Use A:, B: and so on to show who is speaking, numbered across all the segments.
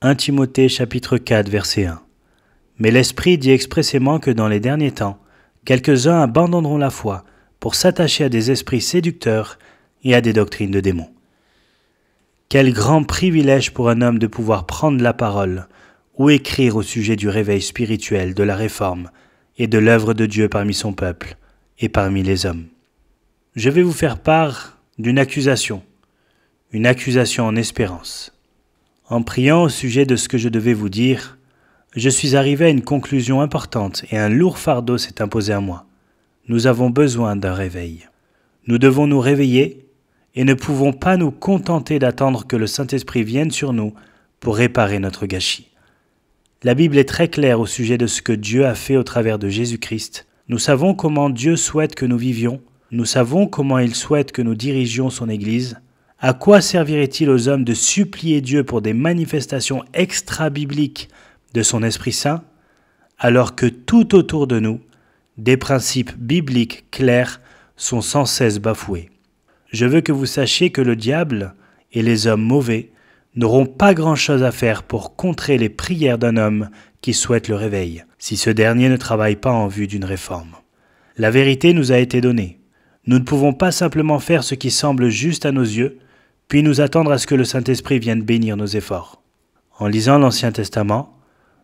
A: 1 Timothée chapitre 4 verset 1. Mais l'Esprit dit expressément que dans les derniers temps, quelques-uns abandonneront la foi pour s'attacher à des esprits séducteurs et à des doctrines de démons. Quel grand privilège pour un homme de pouvoir prendre la parole ou écrire au sujet du réveil spirituel, de la réforme et de l'œuvre de Dieu parmi son peuple et parmi les hommes. Je vais vous faire part d'une accusation en espérance. En priant au sujet de ce que je devais vous dire, je suis arrivé à une conclusion importante et un lourd fardeau s'est imposé à moi. Nous avons besoin d'un réveil. Nous devons nous réveiller et ne pouvons pas nous contenter d'attendre que le Saint-Esprit vienne sur nous pour réparer notre gâchis. La Bible est très claire au sujet de ce que Dieu a fait au travers de Jésus-Christ. Nous savons comment Dieu souhaite que nous vivions. Nous savons comment il souhaite que nous dirigions son Église. À quoi servirait-il aux hommes de supplier Dieu pour des manifestations extra-bibliques de son Esprit Saint, alors que tout autour de nous, des principes bibliques clairs sont sans cesse bafoués? Je veux que vous sachiez que le diable et les hommes mauvais n'auront pas grand-chose à faire pour contrer les prières d'un homme qui souhaite le réveil, si ce dernier ne travaille pas en vue d'une réforme. La vérité nous a été donnée. Nous ne pouvons pas simplement faire ce qui semble juste à nos yeux, puis nous attendre à ce que le Saint-Esprit vienne bénir nos efforts. En lisant l'Ancien Testament,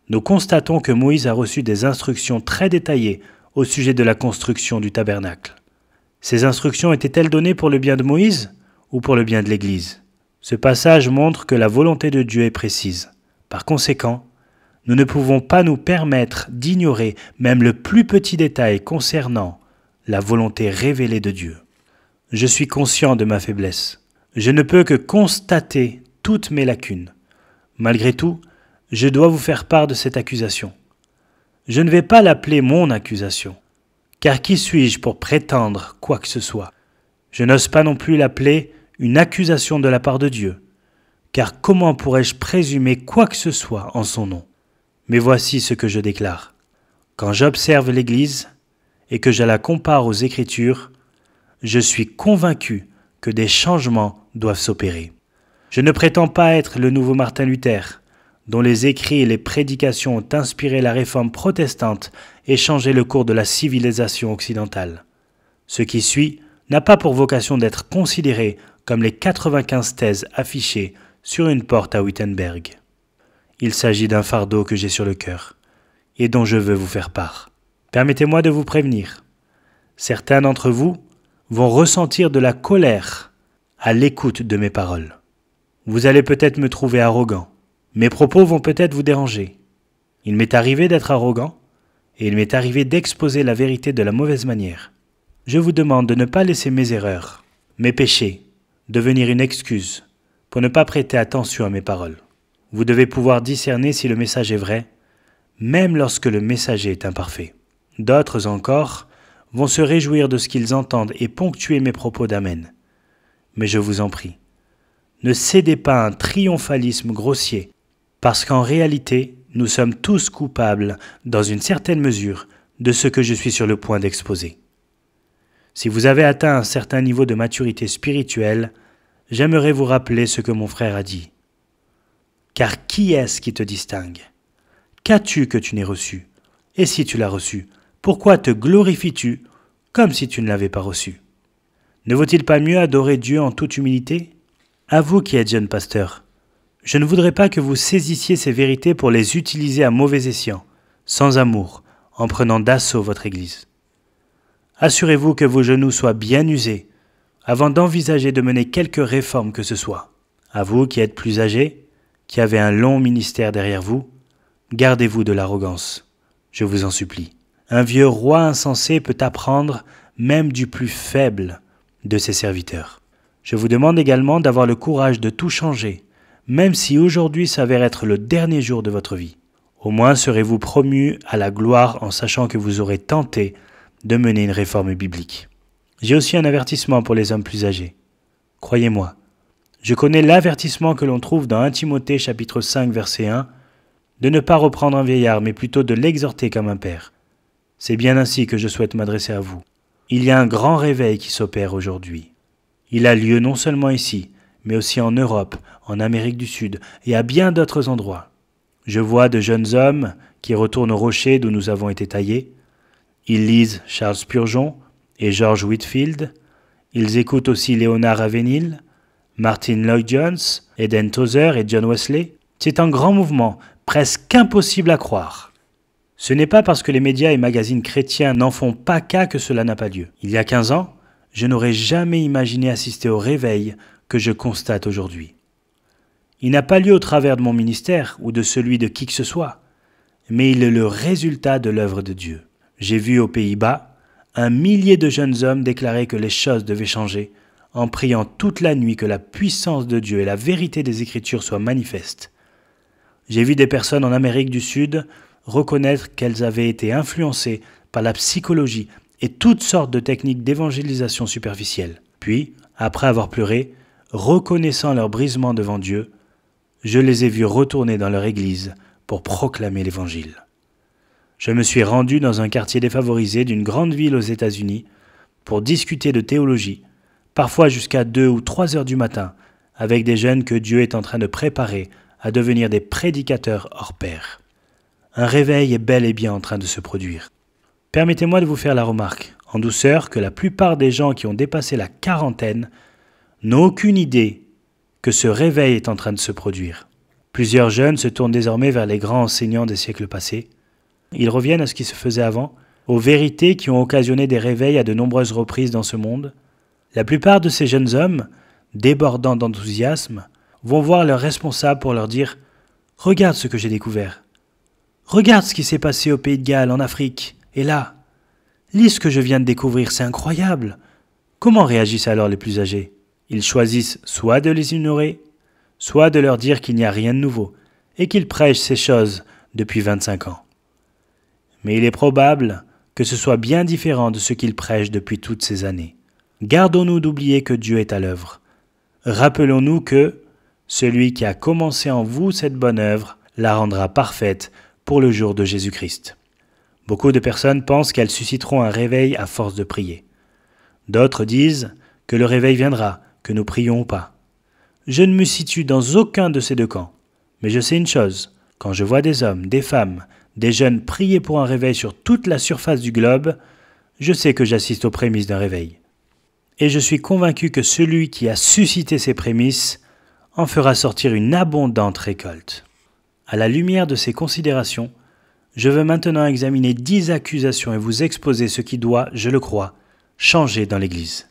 A: nous constatons que Moïse a reçu des instructions très détaillées au sujet de la construction du tabernacle. Ces instructions étaient-elles données pour le bien de Moïse ou pour le bien de l'Église? Ce passage montre que la volonté de Dieu est précise. Par conséquent, nous ne pouvons pas nous permettre d'ignorer même le plus petit détail concernant la volonté révélée de Dieu. Je suis conscient de ma faiblesse. Je ne peux que constater toutes mes lacunes. Malgré tout, je dois vous faire part de cette accusation. Je ne vais pas l'appeler mon accusation, car qui suis-je pour prétendre quoi que ce soit? Je n'ose pas non plus l'appeler une accusation de la part de Dieu, car comment pourrais-je présumer quoi que ce soit en son nom? Mais voici ce que je déclare. Quand j'observe l'Église et que je la compare aux Écritures, je suis convaincu que des changements doivent s'opérer. Je ne prétends pas être le nouveau Martin Luther, dont les écrits et les prédications ont inspiré la réforme protestante et changé le cours de la civilisation occidentale. Ce qui suit n'a pas pour vocation d'être considéré comme les 95 thèses affichées sur une porte à Wittenberg. Il s'agit d'un fardeau que j'ai sur le cœur et dont je veux vous faire part. Permettez-moi de vous prévenir. Certains d'entre vous vont ressentir de la colère à l'écoute de mes paroles. Vous allez peut-être me trouver arrogant. Mes propos vont peut-être vous déranger. Il m'est arrivé d'être arrogant et il m'est arrivé d'exposer la vérité de la mauvaise manière. Je vous demande de ne pas laisser mes erreurs, mes péchés, devenir une excuse pour ne pas prêter attention à mes paroles. Vous devez pouvoir discerner si le message est vrai, même lorsque le messager est imparfait. D'autres encore vont se réjouir de ce qu'ils entendent et ponctuer mes propos d'amen. Mais je vous en prie, ne cédez pas à un triomphalisme grossier, parce qu'en réalité, nous sommes tous coupables, dans une certaine mesure, de ce que je suis sur le point d'exposer. Si vous avez atteint un certain niveau de maturité spirituelle, j'aimerais vous rappeler ce que mon frère a dit. Car qui est-ce qui te distingue? Qu'as-tu que tu n'aies reçu? Et si tu l'as reçu, pourquoi te glorifies-tu comme si tu ne l'avais pas reçu? Ne vaut-il pas mieux adorer Dieu en toute humilité? À vous qui êtes jeune pasteur, je ne voudrais pas que vous saisissiez ces vérités pour les utiliser à mauvais escient, sans amour, en prenant d'assaut votre Église. Assurez-vous que vos genoux soient bien usés avant d'envisager de mener quelque réforme que ce soit. À vous qui êtes plus âgés, qui avez un long ministère derrière vous, gardez-vous de l'arrogance, je vous en supplie. Un vieux roi insensé peut apprendre même du plus faible de ses serviteurs. Je vous demande également d'avoir le courage de tout changer, même si aujourd'hui s'avère être le dernier jour de votre vie. Au moins serez-vous promu à la gloire en sachant que vous aurez tenté de mener une réforme biblique. J'ai aussi un avertissement pour les hommes plus âgés. Croyez-moi, je connais l'avertissement que l'on trouve dans 1 Timothée chapitre 5 verset 1, de ne pas reprendre un vieillard, mais plutôt de l'exhorter comme un père. C'est bien ainsi que je souhaite m'adresser à vous. Il y a un grand réveil qui s'opère aujourd'hui. Il a lieu non seulement ici, mais aussi en Europe, en Amérique du Sud et à bien d'autres endroits. Je vois de jeunes hommes qui retournent au rocher d'où nous avons été taillés. Ils lisent Charles Spurgeon et George Whitefield. Ils écoutent aussi Léonard Ravenhill, Martin Lloyd-Jones, Eden Tozer et John Wesley. C'est un grand mouvement, presque impossible à croire. Ce n'est pas parce que les médias et magazines chrétiens n'en font pas cas que cela n'a pas lieu. Il y a 15 ans, je n'aurais jamais imaginé assister au réveil que je constate aujourd'hui. Il n'a pas lieu au travers de mon ministère ou de celui de qui que ce soit, mais il est le résultat de l'œuvre de Dieu. J'ai vu aux Pays-Bas 1 millier de jeunes hommes déclarer que les choses devaient changer en priant toute la nuit que la puissance de Dieu et la vérité des Écritures soient manifestes. J'ai vu des personnes en Amérique du Sud reconnaître qu'elles avaient été influencées par la psychologie et toutes sortes de techniques d'évangélisation superficielles. Puis, après avoir pleuré, reconnaissant leur brisement devant Dieu, je les ai vus retourner dans leur église pour proclamer l'Évangile. Je me suis rendu dans un quartier défavorisé d'une grande ville aux États-Unis pour discuter de théologie, parfois jusqu'à 2 ou 3 heures du matin, avec des jeunes que Dieu est en train de préparer à devenir des prédicateurs hors pair. Un réveil est bel et bien en train de se produire. Permettez-moi de vous faire la remarque, en douceur, que la plupart des gens qui ont dépassé la quarantaine n'ont aucune idée que ce réveil est en train de se produire. Plusieurs jeunes se tournent désormais vers les grands enseignants des siècles passés. Ils reviennent à ce qui se faisait avant, aux vérités qui ont occasionné des réveils à de nombreuses reprises dans ce monde. La plupart de ces jeunes hommes, débordant d'enthousiasme, vont voir leurs responsables pour leur dire « Regarde ce que j'ai découvert. Regarde ce qui s'est passé au Pays de Galles, en Afrique, et là. Lis ce que je viens de découvrir, c'est incroyable. » Comment réagissent alors les plus âgés ? Ils choisissent soit de les ignorer, soit de leur dire qu'il n'y a rien de nouveau et qu'ils prêchent ces choses depuis 25 ans. Mais il est probable que ce soit bien différent de ce qu'ils prêchent depuis toutes ces années. Gardons-nous d'oublier que Dieu est à l'œuvre. Rappelons-nous que celui qui a commencé en vous cette bonne œuvre la rendra parfaite pour le jour de Jésus-Christ. Beaucoup de personnes pensent qu'elles susciteront un réveil à force de prier. D'autres disent que le réveil viendra, que nous prions ou pas. Je ne me situe dans aucun de ces deux camps, mais je sais une chose, quand je vois des hommes, des femmes, des jeunes prier pour un réveil sur toute la surface du globe, je sais que j'assiste aux prémices d'un réveil. Et je suis convaincu que celui qui a suscité ces prémices en fera sortir une abondante récolte. À la lumière de ces considérations, je veux maintenant examiner 10 accusations et vous exposer ce qui doit, je le crois, changer dans l'Église.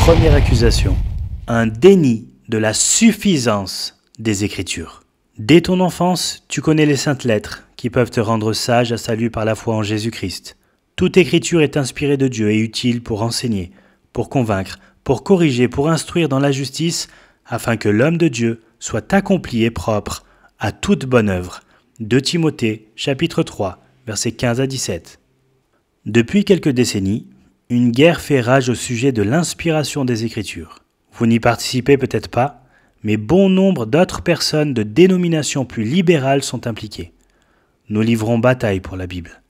A: Première accusation, un déni de la suffisance des Écritures. Dès ton enfance, tu connais les saintes lettres qui peuvent te rendre sage à salut par la foi en Jésus-Christ. Toute Écriture est inspirée de Dieu et utile pour enseigner, pour convaincre, pour corriger, pour instruire dans la justice, afin que l'homme de Dieu soit accompli et propre à toute bonne œuvre. 2 Timothée, chapitre 3, versets 15 à 17. Depuis quelques décennies, une guerre fait rage au sujet de l'inspiration des Écritures. Vous n'y participez peut-être pas, mais bon nombre d'autres personnes de dénominations plus libérales sont impliquées. Nous livrons bataille pour la Bible.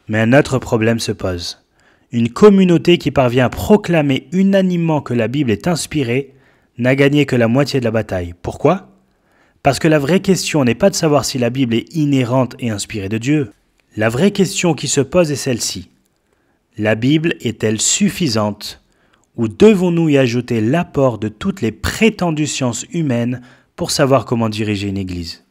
A: Mais un autre problème se pose. Une communauté qui parvient à proclamer unanimement que la Bible est inspirée n'a gagné que la moitié de la bataille. Pourquoi ? Parce que la vraie question n'est pas de savoir si la Bible est inhérente et inspirée de Dieu. La vraie question qui se pose est celle-ci. La Bible est-elle suffisante ou devons-nous y ajouter l'apport de toutes les prétendues sciences humaines pour savoir comment diriger une église ?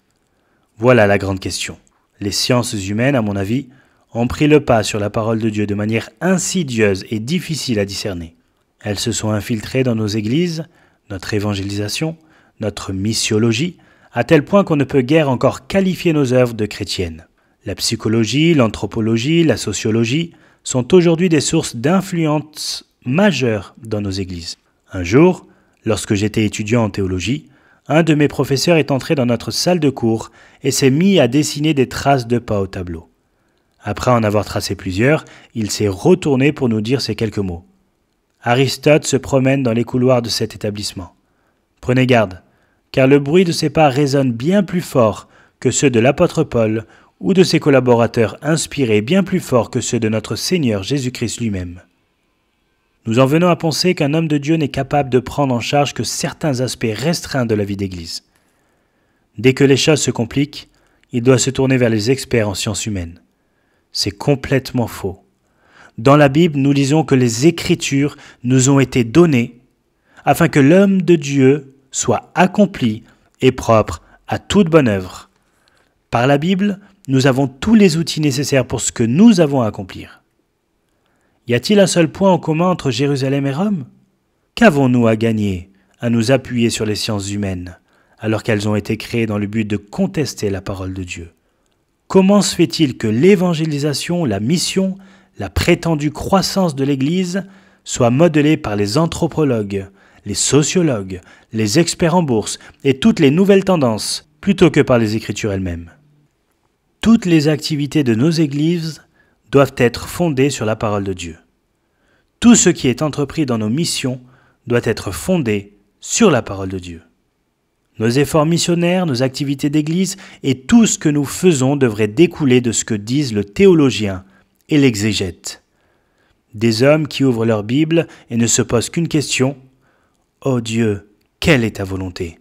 A: Voilà la grande question. Les sciences humaines, à mon avis, ont pris le pas sur la parole de Dieu de manière insidieuse et difficile à discerner. Elles se sont infiltrées dans nos églises, notre évangélisation, notre missiologie, à tel point qu'on ne peut guère encore qualifier nos œuvres de chrétiennes. La psychologie, l'anthropologie, la sociologie sont aujourd'hui des sources d'influence majeures dans nos églises. Un jour, lorsque j'étais étudiant en théologie, un de mes professeurs est entré dans notre salle de cours et s'est mis à dessiner des traces de pas au tableau. Après en avoir tracé plusieurs, il s'est retourné pour nous dire ces quelques mots. Aristote se promène dans les couloirs de cet établissement. Prenez garde, car le bruit de ses pas résonne bien plus fort que ceux de l'apôtre Paul ou de ses collaborateurs inspirés bien plus fort que ceux de notre Seigneur Jésus-Christ lui-même. Nous en venons à penser qu'un homme de Dieu n'est capable de prendre en charge que certains aspects restreints de la vie d'Église. Dès que les choses se compliquent, il doit se tourner vers les experts en sciences humaines. C'est complètement faux. Dans la Bible, nous lisons que les Écritures nous ont été données afin que l'homme de Dieu soit accompli et propre à toute bonne œuvre. Par la Bible, nous avons tous les outils nécessaires pour ce que nous avons à accomplir. Y a-t-il un seul point en commun entre Jérusalem et Rome? Qu'avons-nous à gagner à nous appuyer sur les sciences humaines, alors qu'elles ont été créées dans le but de contester la parole de Dieu? Comment se fait-il que l'évangélisation, la mission, la prétendue croissance de l'Église soient modelées par les anthropologues, les sociologues, les experts en bourse et toutes les nouvelles tendances, plutôt que par les Écritures elles-mêmes? Toutes les activités de nos églises doivent être fondées sur la parole de Dieu. Tout ce qui est entrepris dans nos missions doit être fondé sur la parole de Dieu. Nos efforts missionnaires, nos activités d'église et tout ce que nous faisons devrait découler de ce que disent le théologien et l'exégète. Des hommes qui ouvrent leur Bible et ne se posent qu'une question: « Ô Dieu, quelle est ta volonté ?»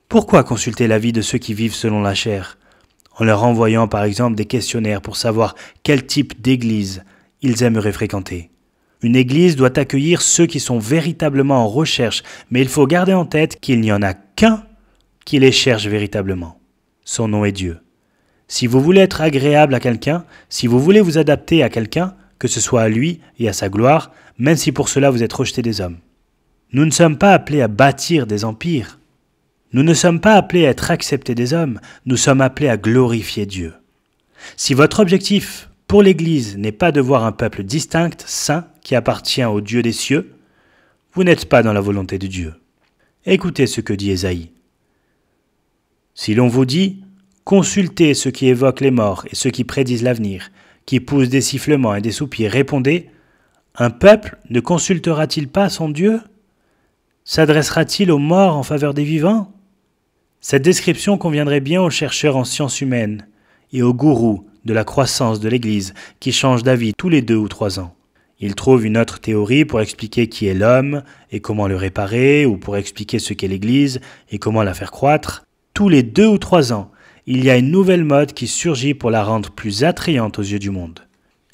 A: Pourquoi consulter l'avis de ceux qui vivent selon la chair, en leur envoyant par exemple des questionnaires pour savoir quel type d'église ils aimeraient fréquenter? Une église doit accueillir ceux qui sont véritablement en recherche, mais il faut garder en tête qu'il n'y en a qu'un qui les cherche véritablement. Son nom est Dieu. Si vous voulez être agréable à quelqu'un, si vous voulez vous adapter à quelqu'un, que ce soit à lui et à sa gloire, même si pour cela vous êtes rejeté des hommes. Nous ne sommes pas appelés à bâtir des empires. Nous ne sommes pas appelés à être acceptés des hommes, nous sommes appelés à glorifier Dieu. Si votre objectif pour l'Église n'est pas de voir un peuple distinct, saint, qui appartient au Dieu des cieux, vous n'êtes pas dans la volonté de Dieu. Écoutez ce que dit Ésaïe. Si l'on vous dit, consultez ceux qui évoquent les morts et ceux qui prédisent l'avenir, qui poussent des sifflements et des soupirs, répondez, un peuple ne consultera-t-il pas son Dieu? S'adressera-t-il aux morts en faveur des vivants? Cette description conviendrait bien aux chercheurs en sciences humaines et aux gourous de la croissance de l'Église qui changent d'avis tous les 2 ou 3 ans. Ils trouvent une autre théorie pour expliquer qui est l'homme et comment le réparer, ou pour expliquer ce qu'est l'Église et comment la faire croître. Tous les 2 ou 3 ans, il y a une nouvelle mode qui surgit pour la rendre plus attrayante aux yeux du monde.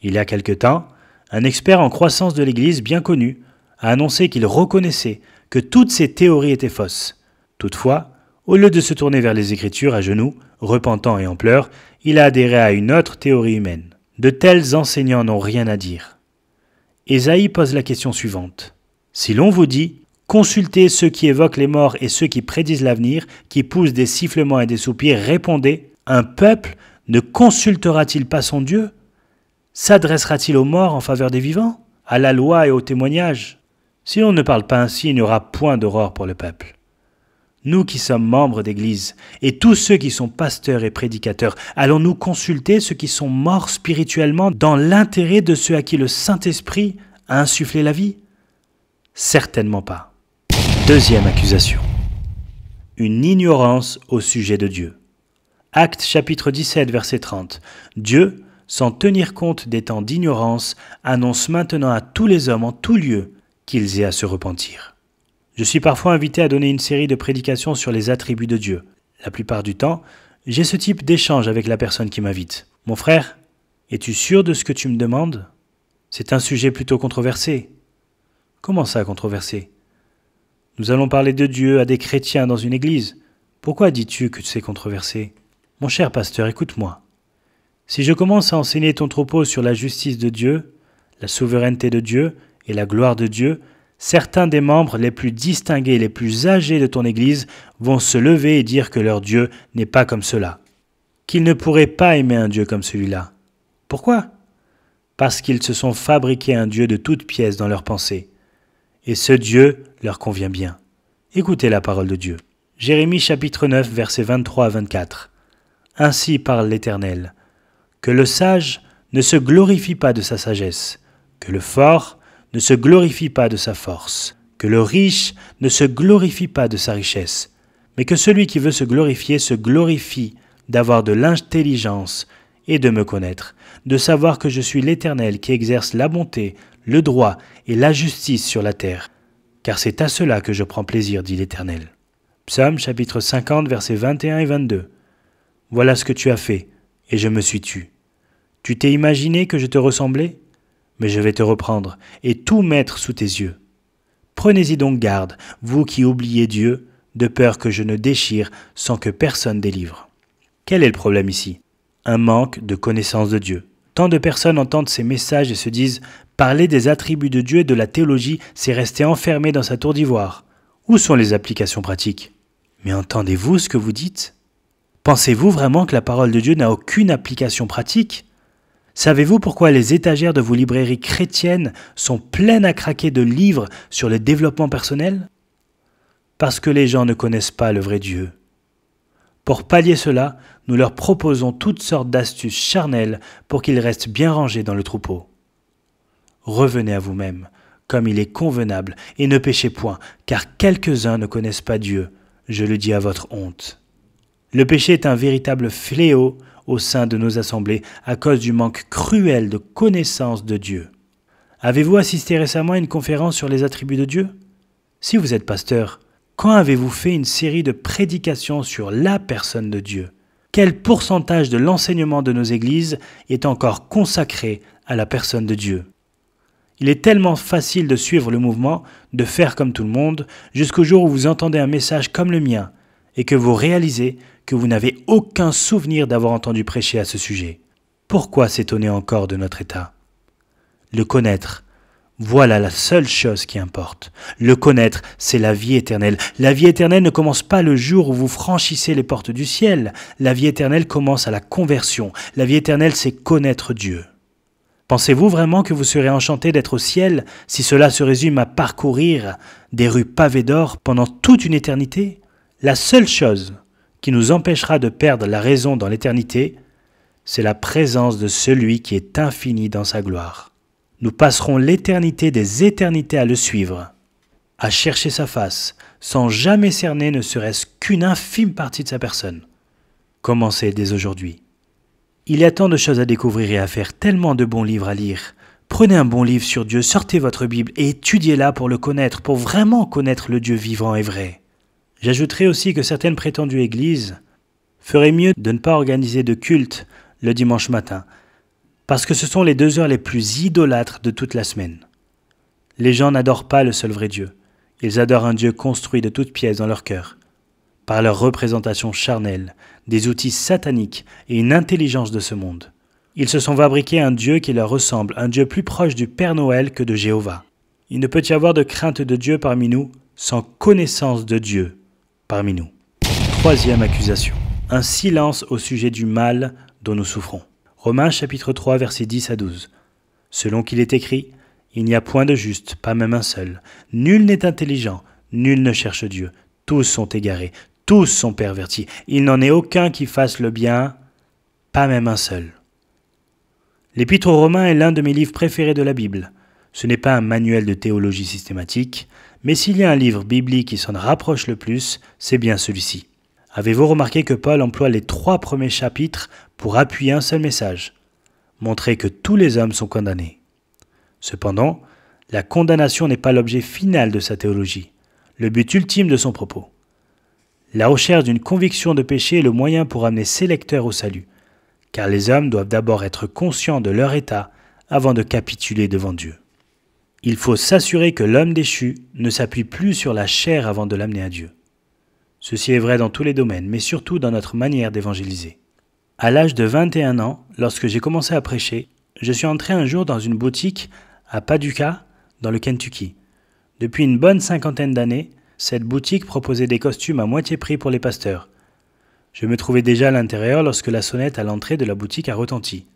A: Il y a quelque temps, un expert en croissance de l'Église bien connu a annoncé qu'il reconnaissait que toutes ces théories étaient fausses. Toutefois, au lieu de se tourner vers les Écritures à genoux, repentant et en pleurs, il a adhéré à une autre théorie humaine. De tels enseignants n'ont rien à dire. Ésaïe pose la question suivante. Si l'on vous dit « Consultez ceux qui évoquent les morts et ceux qui prédisent l'avenir, qui poussent des sifflements et des soupirs, répondez, un peuple ne consultera-t-il pas son Dieu? S'adressera-t-il aux morts en faveur des vivants, à la loi et au témoignage? Si l'on ne parle pas ainsi, il n'y aura point d'aurore pour le peuple. » Nous qui sommes membres d'Église, et tous ceux qui sont pasteurs et prédicateurs, allons-nous consulter ceux qui sont morts spirituellement dans l'intérêt de ceux à qui le Saint-Esprit a insufflé la vie? Certainement pas. Deuxième accusation. Une ignorance au sujet de Dieu. Actes chapitre 17, verset 30. Dieu, sans tenir compte des temps d'ignorance, annonce maintenant à tous les hommes en tout lieu qu'ils aient à se repentir. Je suis parfois invité à donner une série de prédications sur les attributs de Dieu. La plupart du temps, j'ai ce type d'échange avec la personne qui m'invite. « Mon frère, es-tu sûr de ce que tu me demandes? C'est un sujet plutôt controversé. » Comment ça, controversé? Nous allons parler de Dieu à des chrétiens dans une église. Pourquoi dis-tu que c'est controversé? Mon cher pasteur, écoute-moi. Si je commence à enseigner ton troupeau sur la justice de Dieu, la souveraineté de Dieu et la gloire de Dieu, certains des membres les plus distingués, les plus âgés de ton Église vont se lever et dire que leur Dieu n'est pas comme cela, qu'ils ne pourraient pas aimer un Dieu comme celui-là. Pourquoi? Parce qu'ils se sont fabriqués un Dieu de toutes pièces dans leurs pensées. Et ce Dieu leur convient bien. Écoutez la parole de Dieu. Jérémie chapitre 9, versets 23 à 24. Ainsi parle l'Éternel. Que le sage ne se glorifie pas de sa sagesse, que le fort ne se glorifie pas de sa force, que le riche ne se glorifie pas de sa richesse, mais que celui qui veut se glorifie d'avoir de l'intelligence et de me connaître, de savoir que je suis l'Éternel qui exerce la bonté, le droit et la justice sur la terre. Car c'est à cela que je prends plaisir, dit l'Éternel. » Psaume chapitre 50, versets 21 et 22. Voilà ce que tu as fait, et je me suis tu. Tu t'es imaginé que je te ressemblais ? Mais je vais te reprendre, et tout mettre sous tes yeux. Prenez-y donc garde, vous qui oubliez Dieu, de peur que je ne déchire sans que personne délivre. Quel est le problème ici ? Un manque de connaissance de Dieu. Tant de personnes entendent ces messages et se disent « Parler des attributs de Dieu et de la théologie, c'est rester enfermé dans sa tour d'ivoire. » Où sont les applications pratiques ? Mais entendez-vous ce que vous dites ? Pensez-vous vraiment que la parole de Dieu n'a aucune application pratique ? Savez-vous pourquoi les étagères de vos librairies chrétiennes sont pleines à craquer de livres sur le développement personnel ? Parce que les gens ne connaissent pas le vrai Dieu. Pour pallier cela, nous leur proposons toutes sortes d'astuces charnelles pour qu'ils restent bien rangés dans le troupeau. Revenez à vous-même, comme il est convenable, et ne péchez point, car quelques-uns ne connaissent pas Dieu, je le dis à votre honte. Le péché est un véritable fléau au sein de nos assemblées à cause du manque cruel de connaissance de Dieu. Avez-vous assisté récemment à une conférence sur les attributs de Dieu ? Si vous êtes pasteur, quand avez-vous fait une série de prédications sur la personne de Dieu ? Quel pourcentage de l'enseignement de nos églises est encore consacré à la personne de Dieu ? Il est tellement facile de suivre le mouvement, de faire comme tout le monde, jusqu'au jour où vous entendez un message comme le mien et que vous réalisez que vous n'avez aucun souvenir d'avoir entendu prêcher à ce sujet. Pourquoi s'étonner encore de notre état ? Le connaître, voilà la seule chose qui importe. Le connaître, c'est la vie éternelle. La vie éternelle ne commence pas le jour où vous franchissez les portes du ciel. La vie éternelle commence à la conversion. La vie éternelle, c'est connaître Dieu. Pensez-vous vraiment que vous serez enchanté d'être au ciel si cela se résume à parcourir des rues pavées d'or pendant toute une éternité ? La seule chose qui nous empêchera de perdre la raison dans l'éternité, c'est la présence de celui qui est infini dans sa gloire. Nous passerons l'éternité des éternités à le suivre, à chercher sa face, sans jamais cerner ne serait-ce qu'une infime partie de sa personne. Commencez dès aujourd'hui. Il y a tant de choses à découvrir et à faire, tellement de bons livres à lire. Prenez un bon livre sur Dieu, sortez votre Bible et étudiez-la pour le connaître, pour vraiment connaître le Dieu vivant et vrai. J'ajouterai aussi que certaines prétendues églises feraient mieux de ne pas organiser de culte le dimanche matin, parce que ce sont les 2 heures les plus idolâtres de toute la semaine. Les gens n'adorent pas le seul vrai Dieu, ils adorent un Dieu construit de toutes pièces dans leur cœur, par leur représentation charnelle, des outils sataniques et une intelligence de ce monde. Ils se sont fabriqués un Dieu qui leur ressemble, un Dieu plus proche du Père Noël que de Jéhovah. Il ne peut y avoir de crainte de Dieu parmi nous sans connaissance de Dieu parmi nous. 3e accusation. Un silence au sujet du mal dont nous souffrons. Romains chapitre 3 versets 10 à 12. Selon qu'il est écrit, il n'y a point de juste, pas même un seul. Nul n'est intelligent, nul ne cherche Dieu. Tous sont égarés, tous sont pervertis. Il n'en est aucun qui fasse le bien, pas même un seul. L'Épître aux Romains est l'un de mes livres préférés de la Bible. Ce n'est pas un manuel de théologie systématique, mais s'il y a un livre biblique qui s'en rapproche le plus, c'est bien celui-ci. Avez-vous remarqué que Paul emploie les 3 premiers chapitres pour appuyer un seul message ? Montrer que tous les hommes sont condamnés. Cependant, la condamnation n'est pas l'objet final de sa théologie, le but ultime de son propos. La recherche d'une conviction de péché est le moyen pour amener ses lecteurs au salut, car les hommes doivent d'abord être conscients de leur état avant de capituler devant Dieu. Il faut s'assurer que l'homme déchu ne s'appuie plus sur la chair avant de l'amener à Dieu. Ceci est vrai dans tous les domaines, mais surtout dans notre manière d'évangéliser. À l'âge de 21 ans, lorsque j'ai commencé à prêcher, je suis entré un jour dans une boutique à Paducah, dans le Kentucky. Depuis une bonne 50aine d'années, cette boutique proposait des costumes à moitié prix pour les pasteurs. Je me trouvais déjà à l'intérieur lorsque la sonnette à l'entrée de la boutique a retenti.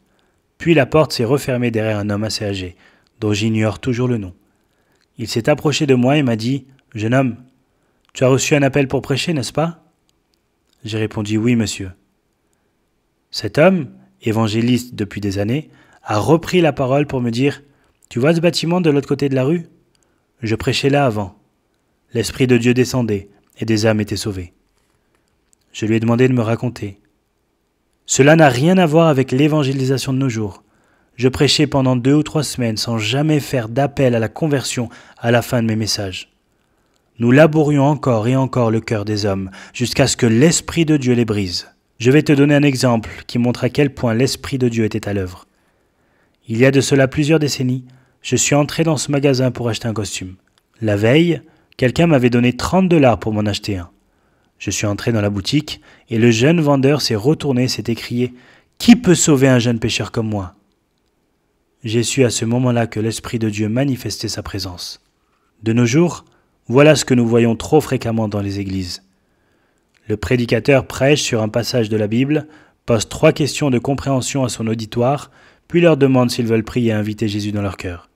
A: Puis la porte s'est refermée derrière un homme assez âgé, dont j'ignore toujours le nom. Il s'est approché de moi et m'a dit « Jeune homme, tu as reçu un appel pour prêcher, n'est-ce pas ?» J'ai répondu « Oui, monsieur. » Cet homme, évangéliste depuis des années, a repris la parole pour me dire « Tu vois ce bâtiment de l'autre côté de la rue ? Je prêchais là avant. L'Esprit de Dieu descendait et des âmes étaient sauvées. » Je lui ai demandé de me raconter. Cela n'a rien à voir avec l'évangélisation de nos jours. Je prêchais pendant 2 ou 3 semaines sans jamais faire d'appel à la conversion à la fin de mes messages. Nous labourions encore et encore le cœur des hommes, jusqu'à ce que l'Esprit de Dieu les brise. Je vais te donner un exemple qui montre à quel point l'Esprit de Dieu était à l'œuvre. Il y a de cela plusieurs décennies, je suis entré dans ce magasin pour acheter un costume. La veille, quelqu'un m'avait donné 30 $ pour m'en acheter un. Je suis entré dans la boutique et le jeune vendeur s'est retourné et s'est écrié « Qui peut sauver un jeune pécheur comme moi ?» J'ai su à ce moment-là que l'Esprit de Dieu manifestait sa présence. De nos jours, voilà ce que nous voyons trop fréquemment dans les églises. Le prédicateur prêche sur un passage de la Bible, pose 3 questions de compréhension à son auditoire, puis leur demande s'ils veulent prier et inviter Jésus dans leur cœur.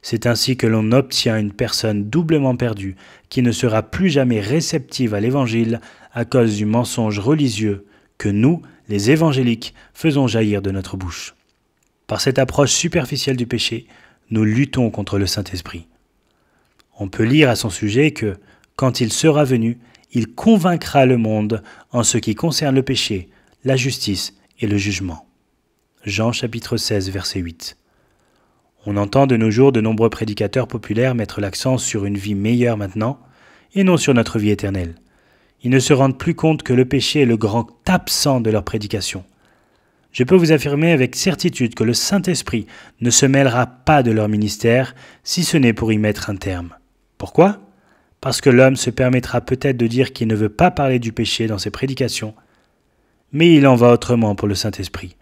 A: C'est ainsi que l'on obtient une personne doublement perdue, qui ne sera plus jamais réceptive à l'Évangile à cause du mensonge religieux que nous, les évangéliques, faisons jaillir de notre bouche. Par cette approche superficielle du péché, nous luttons contre le Saint-Esprit. On peut lire à son sujet que, quand il sera venu, il convaincra le monde en ce qui concerne le péché, la justice et le jugement. Jean chapitre 16, verset 8. On entend de nos jours de nombreux prédicateurs populaires mettre l'accent sur une vie meilleure maintenant, et non sur notre vie éternelle. Ils ne se rendent plus compte que le péché est le grand absent de leur prédication. Je peux vous affirmer avec certitude que le Saint-Esprit ne se mêlera pas de leur ministère, si ce n'est pour y mettre un terme. Pourquoi ? Parce que l'homme se permettra peut-être de dire qu'il ne veut pas parler du péché dans ses prédications, mais il en va autrement pour le Saint-Esprit.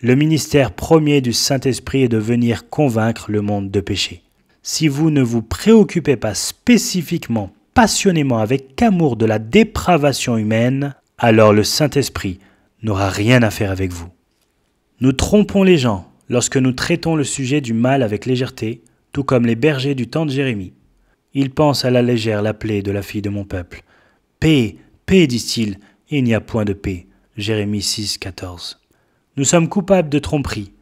A: Le ministère premier du Saint-Esprit est de venir convaincre le monde de péché. Si vous ne vous préoccupez pas spécifiquement, passionnément, avec amour de la dépravation humaine, alors le Saint-Esprit n'aura rien à faire avec vous. Nous trompons les gens lorsque nous traitons le sujet du mal avec légèreté, tout comme les bergers du temps de Jérémie. Ils pensent à la légère la plaie de la fille de mon peuple. Paix, paix, disent-ils, et il n'y a point de paix. Jérémie 6, 14. Nous sommes coupables de tromperie,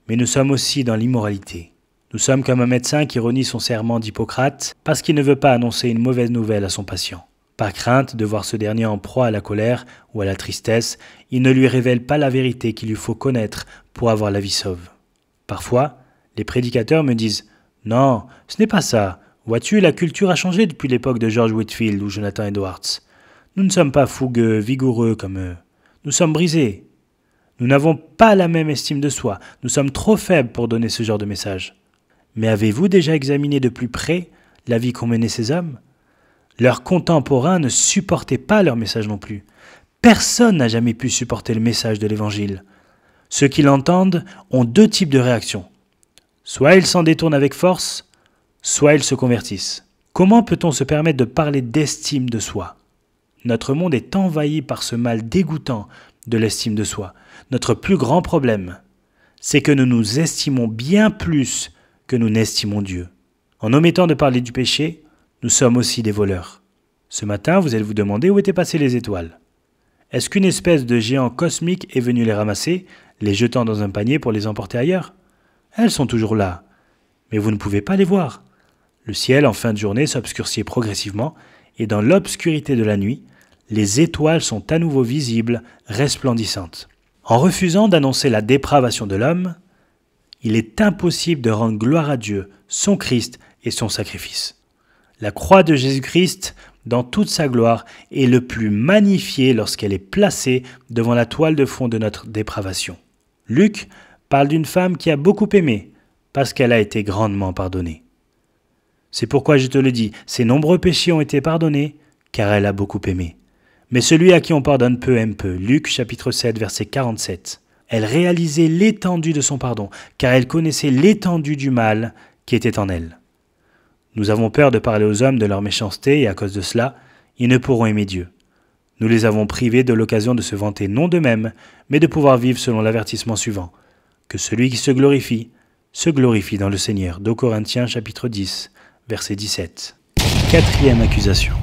A: mais nous sommes aussi dans l'immoralité. Nous sommes comme un médecin qui renie son serment d'Hippocrate parce qu'il ne veut pas annoncer une mauvaise nouvelle à son patient. Par crainte de voir ce dernier en proie à la colère ou à la tristesse, il ne lui révèle pas la vérité qu'il lui faut connaître pour avoir la vie sauve. Parfois, les prédicateurs me disent « Non, ce n'est pas ça. Vois-tu, la culture a changé depuis l'époque de George Whitefield ou Jonathan Edwards. Nous ne sommes pas fougueux, vigoureux comme eux. Nous sommes brisés. Nous n'avons pas la même estime de soi. Nous sommes trop faibles pour donner ce genre de message. Mais avez-vous déjà examiné de plus près la vie qu'ont menée ces hommes ? Leurs contemporains ne supportaient pas leur message non plus. Personne n'a jamais pu supporter le message de l'Évangile. Ceux qui l'entendent ont 2 types de réactions. Soit ils s'en détournent avec force, soit ils se convertissent. Comment peut-on se permettre de parler d'estime de soi ? Notre monde est envahi par ce mal dégoûtant de l'estime de soi. Notre plus grand problème, c'est que nous nous estimons bien plus que nous n'estimons Dieu. En omettant de parler du péché, nous sommes aussi des voleurs. Ce matin, vous allez vous demander où étaient passées les étoiles. Est-ce qu'une espèce de géant cosmique est venu les ramasser, les jetant dans un panier pour les emporter ailleurs ? Elles sont toujours là, mais vous ne pouvez pas les voir. Le ciel, en fin de journée, s'obscurcit progressivement, et dans l'obscurité de la nuit, les étoiles sont à nouveau visibles, resplendissantes. En refusant d'annoncer la dépravation de l'homme, il est impossible de rendre gloire à Dieu, son Christ et son sacrifice. La croix de Jésus-Christ, dans toute sa gloire, est le plus magnifiée lorsqu'elle est placée devant la toile de fond de notre dépravation. Luc parle d'une femme qui a beaucoup aimé, parce qu'elle a été grandement pardonnée. C'est pourquoi je te le dis, ses nombreux péchés ont été pardonnés, car elle a beaucoup aimé. Mais celui à qui on pardonne peu aime peu. Luc chapitre 7, verset 47. Elle réalisait l'étendue de son pardon, car elle connaissait l'étendue du mal qui était en elle. Nous avons peur de parler aux hommes de leur méchanceté, et à cause de cela, ils ne pourront aimer Dieu. Nous les avons privés de l'occasion de se vanter non d'eux-mêmes, mais de pouvoir vivre selon l'avertissement suivant. Que celui qui se glorifie dans le Seigneur. 2 Corinthiens chapitre 10, verset 17. 4e accusation.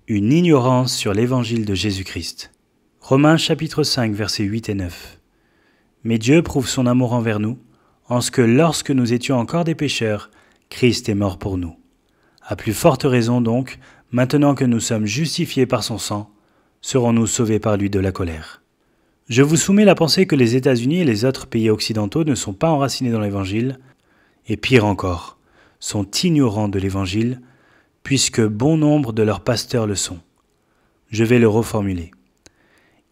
A: Une ignorance sur l'évangile de Jésus-Christ. Romains chapitre 5, versets 8 et 9. Mais Dieu prouve son amour envers nous, en ce que lorsque nous étions encore des pécheurs, Christ est mort pour nous. À plus forte raison donc, maintenant que nous sommes justifiés par son sang, serons-nous sauvés par lui de la colère. Je vous soumets la pensée que les États-Unis et les autres pays occidentaux ne sont pas enracinés dans l'Évangile, et pire encore, sont ignorants de l'Évangile, puisque bon nombre de leurs pasteurs le sont. Je vais le reformuler.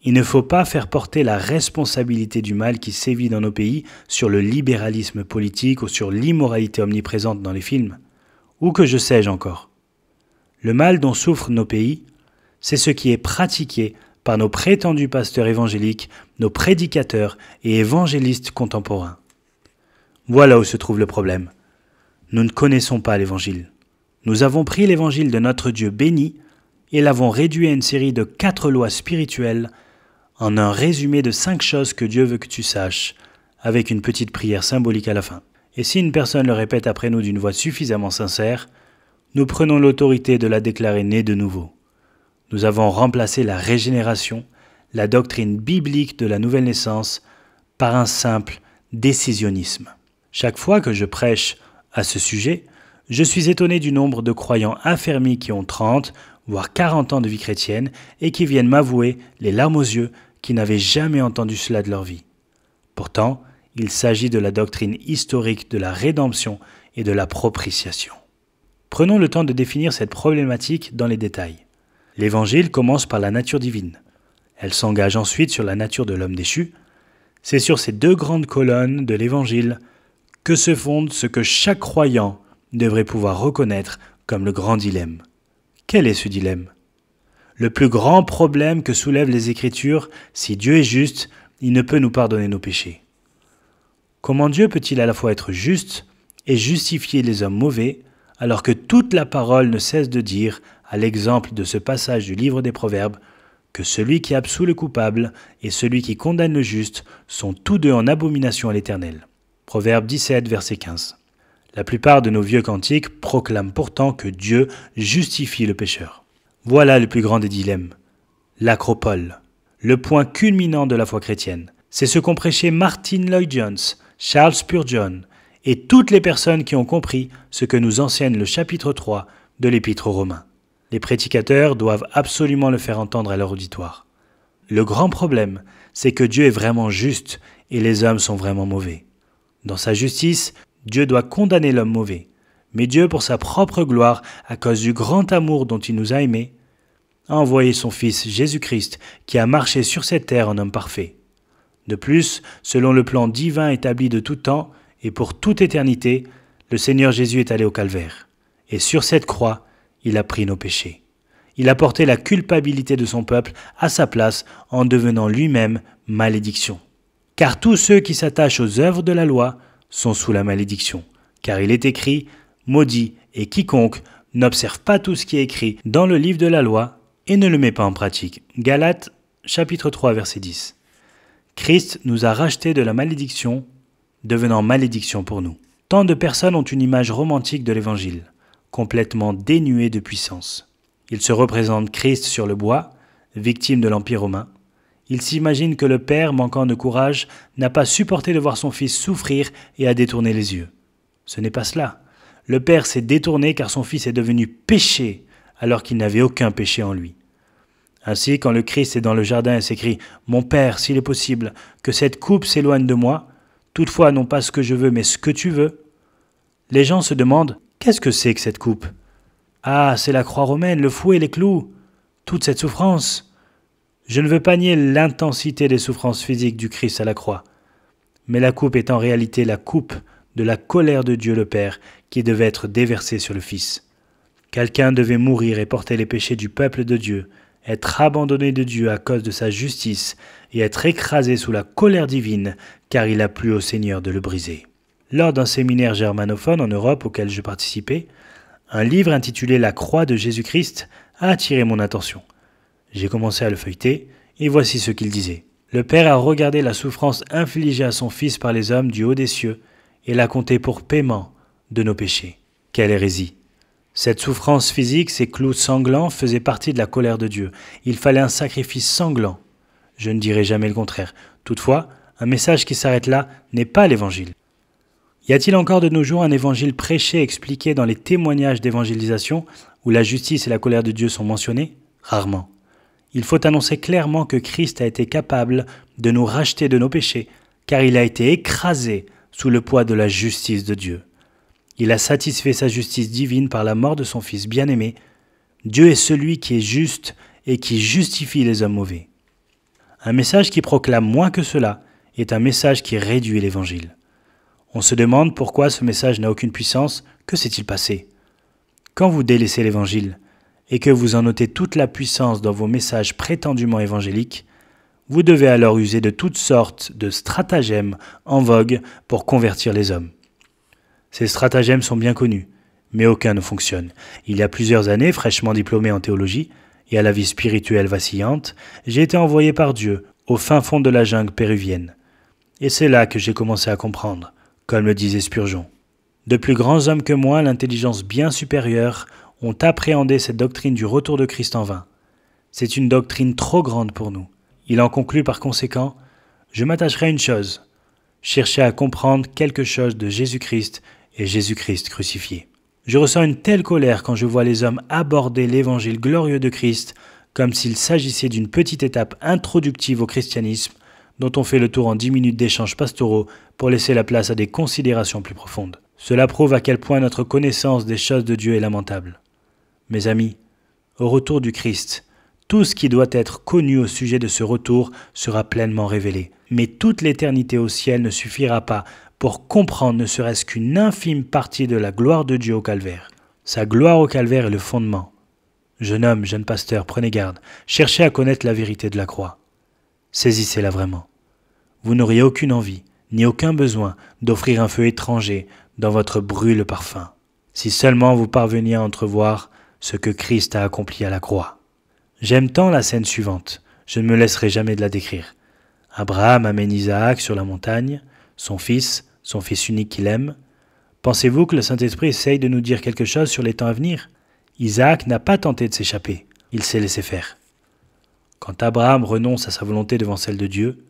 A: Il ne faut pas faire porter la responsabilité du mal qui sévit dans nos pays sur le libéralisme politique ou sur l'immoralité omniprésente dans les films, ou que je sais-je encore. Le mal dont souffrent nos pays, c'est ce qui est pratiqué par nos prétendus pasteurs évangéliques, nos prédicateurs et évangélistes contemporains. Voilà où se trouve le problème. Nous ne connaissons pas l'Évangile. Nous avons pris l'Évangile de notre Dieu béni et l'avons réduit à une série de 4 lois spirituelles en un résumé de 5 choses que Dieu veut que tu saches, avec une petite prière symbolique à la fin. Et si une personne le répète après nous d'une voix suffisamment sincère, nous prenons l'autorité de la déclarer née de nouveau. Nous avons remplacé la régénération, la doctrine biblique de la nouvelle naissance, par un simple décisionnisme. Chaque fois que je prêche à ce sujet, je suis étonné du nombre de croyants affermis qui ont 30, voire 40 ans de vie chrétienne et qui viennent m'avouer, les larmes aux yeux, qui n'avaient jamais entendu cela de leur vie. Pourtant, il s'agit de la doctrine historique de la rédemption et de la propitiation. Prenons le temps de définir cette problématique dans les détails. L'Évangile commence par la nature divine. Elle s'engage ensuite sur la nature de l'homme déchu. C'est sur ces 2 grandes colonnes de l'Évangile que se fonde ce que chaque croyant devrait pouvoir reconnaître comme le grand dilemme. Quel est ce dilemme? Le plus grand problème que soulèvent les Écritures, si Dieu est juste, il ne peut nous pardonner nos péchés. Comment Dieu peut-il à la fois être juste et justifier les hommes mauvais, alors que toute la parole ne cesse de dire, à l'exemple de ce passage du livre des Proverbes, que celui qui absout le coupable et celui qui condamne le juste sont tous deux en abomination à l'Éternel. Proverbe 17, verset 15. La plupart de nos vieux cantiques proclament pourtant que Dieu justifie le pécheur. Voilà le plus grand des dilemmes. L'acropole, le point culminant de la foi chrétienne. C'est ce qu'ont prêché Martin Lloyd-Jones, Charles Spurgeon et toutes les personnes qui ont compris ce que nous enseigne le chapitre 3 de l'Épître aux Romains. Les prédicateurs doivent absolument le faire entendre à leur auditoire. Le grand problème, c'est que Dieu est vraiment juste et les hommes sont vraiment mauvais. Dans sa justice, Dieu doit condamner l'homme mauvais. Mais Dieu, pour sa propre gloire, à cause du grand amour dont il nous a aimés, a envoyé son Fils Jésus-Christ qui a marché sur cette terre en homme parfait. De plus, selon le plan divin établi de tout temps et pour toute éternité, le Seigneur Jésus est allé au calvaire. Et sur cette croix, il a pris nos péchés. Il a porté la culpabilité de son peuple à sa place en devenant lui-même malédiction. Car tous ceux qui s'attachent aux œuvres de la loi sont sous la malédiction. Car il est écrit « Maudit et quiconque n'observe pas tout ce qui est écrit dans le livre de la loi et ne le met pas en pratique. » Galates, chapitre 3, verset 10. Christ nous a rachetés de la malédiction, devenant malédiction pour nous. Tant de personnes ont une image romantique de l'Évangile, complètement dénuée de puissance. Ils se représentent Christ sur le bois, victime de l'Empire romain. Ils s'imaginent que le Père, manquant de courage, n'a pas supporté de voir son Fils souffrir et a détourné les yeux. Ce n'est pas cela. Le Père s'est détourné car son Fils est devenu péché alors qu'il n'avait aucun péché en lui. Ainsi, quand le Christ est dans le jardin et s'écrie « Mon Père, s'il est possible, que cette coupe s'éloigne de moi, toutefois non pas ce que je veux mais ce que tu veux », les gens se demandent « Qu'est-ce que c'est que cette coupe ?»« Ah, c'est la croix romaine, le fouet, les clous, toute cette souffrance. » Je ne veux pas nier l'intensité des souffrances physiques du Christ à la croix, mais la coupe est en réalité la coupe de la colère de Dieu le Père qui devait être déversée sur le Fils. Quelqu'un devait mourir et porter les péchés du peuple de Dieu, être abandonné de Dieu à cause de sa justice et être écrasé sous la colère divine car il a plu au Seigneur de le briser. Lors d'un séminaire germanophone en Europe auquel je participais, un livre intitulé « La croix de Jésus-Christ » a attiré mon attention. J'ai commencé à le feuilleter, et voici ce qu'il disait. Le Père a regardé la souffrance infligée à son Fils par les hommes du haut des cieux, et l'a compté pour paiement de nos péchés. Quelle hérésie! Cette souffrance physique, ces clous sanglants, faisaient partie de la colère de Dieu. Il fallait un sacrifice sanglant. Je ne dirai jamais le contraire. Toutefois, un message qui s'arrête là n'est pas l'Évangile. Y a-t-il encore de nos jours un évangile prêché et expliqué dans les témoignages d'évangélisation où la justice et la colère de Dieu sont mentionnés? Rarement. Il faut annoncer clairement que Christ a été capable de nous racheter de nos péchés, car il a été écrasé sous le poids de la justice de Dieu. Il a satisfait sa justice divine par la mort de son Fils bien-aimé. Dieu est celui qui est juste et qui justifie les hommes mauvais. Un message qui proclame moins que cela est un message qui réduit l'Évangile. On se demande pourquoi ce message n'a aucune puissance, que s'est-il passé? Quand vous délaissez l'Évangile et que vous en notez toute la puissance dans vos messages prétendument évangéliques, vous devez alors user de toutes sortes de stratagèmes en vogue pour convertir les hommes. Ces stratagèmes sont bien connus, mais aucun ne fonctionne. Il y a plusieurs années, fraîchement diplômé en théologie et à la vie spirituelle vacillante, j'ai été envoyé par Dieu au fin fond de la jungle péruvienne. Et c'est là que j'ai commencé à comprendre, comme le disait Spurgeon. De plus grands hommes que moi, l'intelligence bien supérieure, ont appréhendé cette doctrine du retour de Christ en vain. C'est une doctrine trop grande pour nous. Il en conclut par conséquent, je m'attacherai à une chose, chercher à comprendre quelque chose de Jésus-Christ et Jésus-Christ crucifié. Je ressens une telle colère quand je vois les hommes aborder l'évangile glorieux de Christ comme s'il s'agissait d'une petite étape introductive au christianisme dont on fait le tour en 10 minutes d'échanges pastoraux pour laisser la place à des considérations plus profondes. Cela prouve à quel point notre connaissance des choses de Dieu est lamentable. Mes amis, au retour du Christ, tout ce qui doit être connu au sujet de ce retour sera pleinement révélé. Mais toute l'éternité au ciel ne suffira pas pour comprendre ne serait-ce qu'une infime partie de la gloire de Dieu au calvaire. Sa gloire au calvaire est le fondement. Jeune homme, jeune pasteur, prenez garde, cherchez à connaître la vérité de la croix. Saisissez-la vraiment. Vous n'auriez aucune envie, ni aucun besoin d'offrir un feu étranger dans votre brûle parfum, si seulement vous parveniez à entrevoir ce que Christ a accompli à la croix. J'aime tant la scène suivante, je ne me laisserai jamais de la décrire. Abraham amène Isaac sur la montagne, son fils unique qu'il aime. Pensez-vous que le Saint-Esprit essaye de nous dire quelque chose sur les temps à venir? Isaac n'a pas tenté de s'échapper, il s'est laissé faire. Quand Abraham renonce à sa volonté devant celle de Dieu,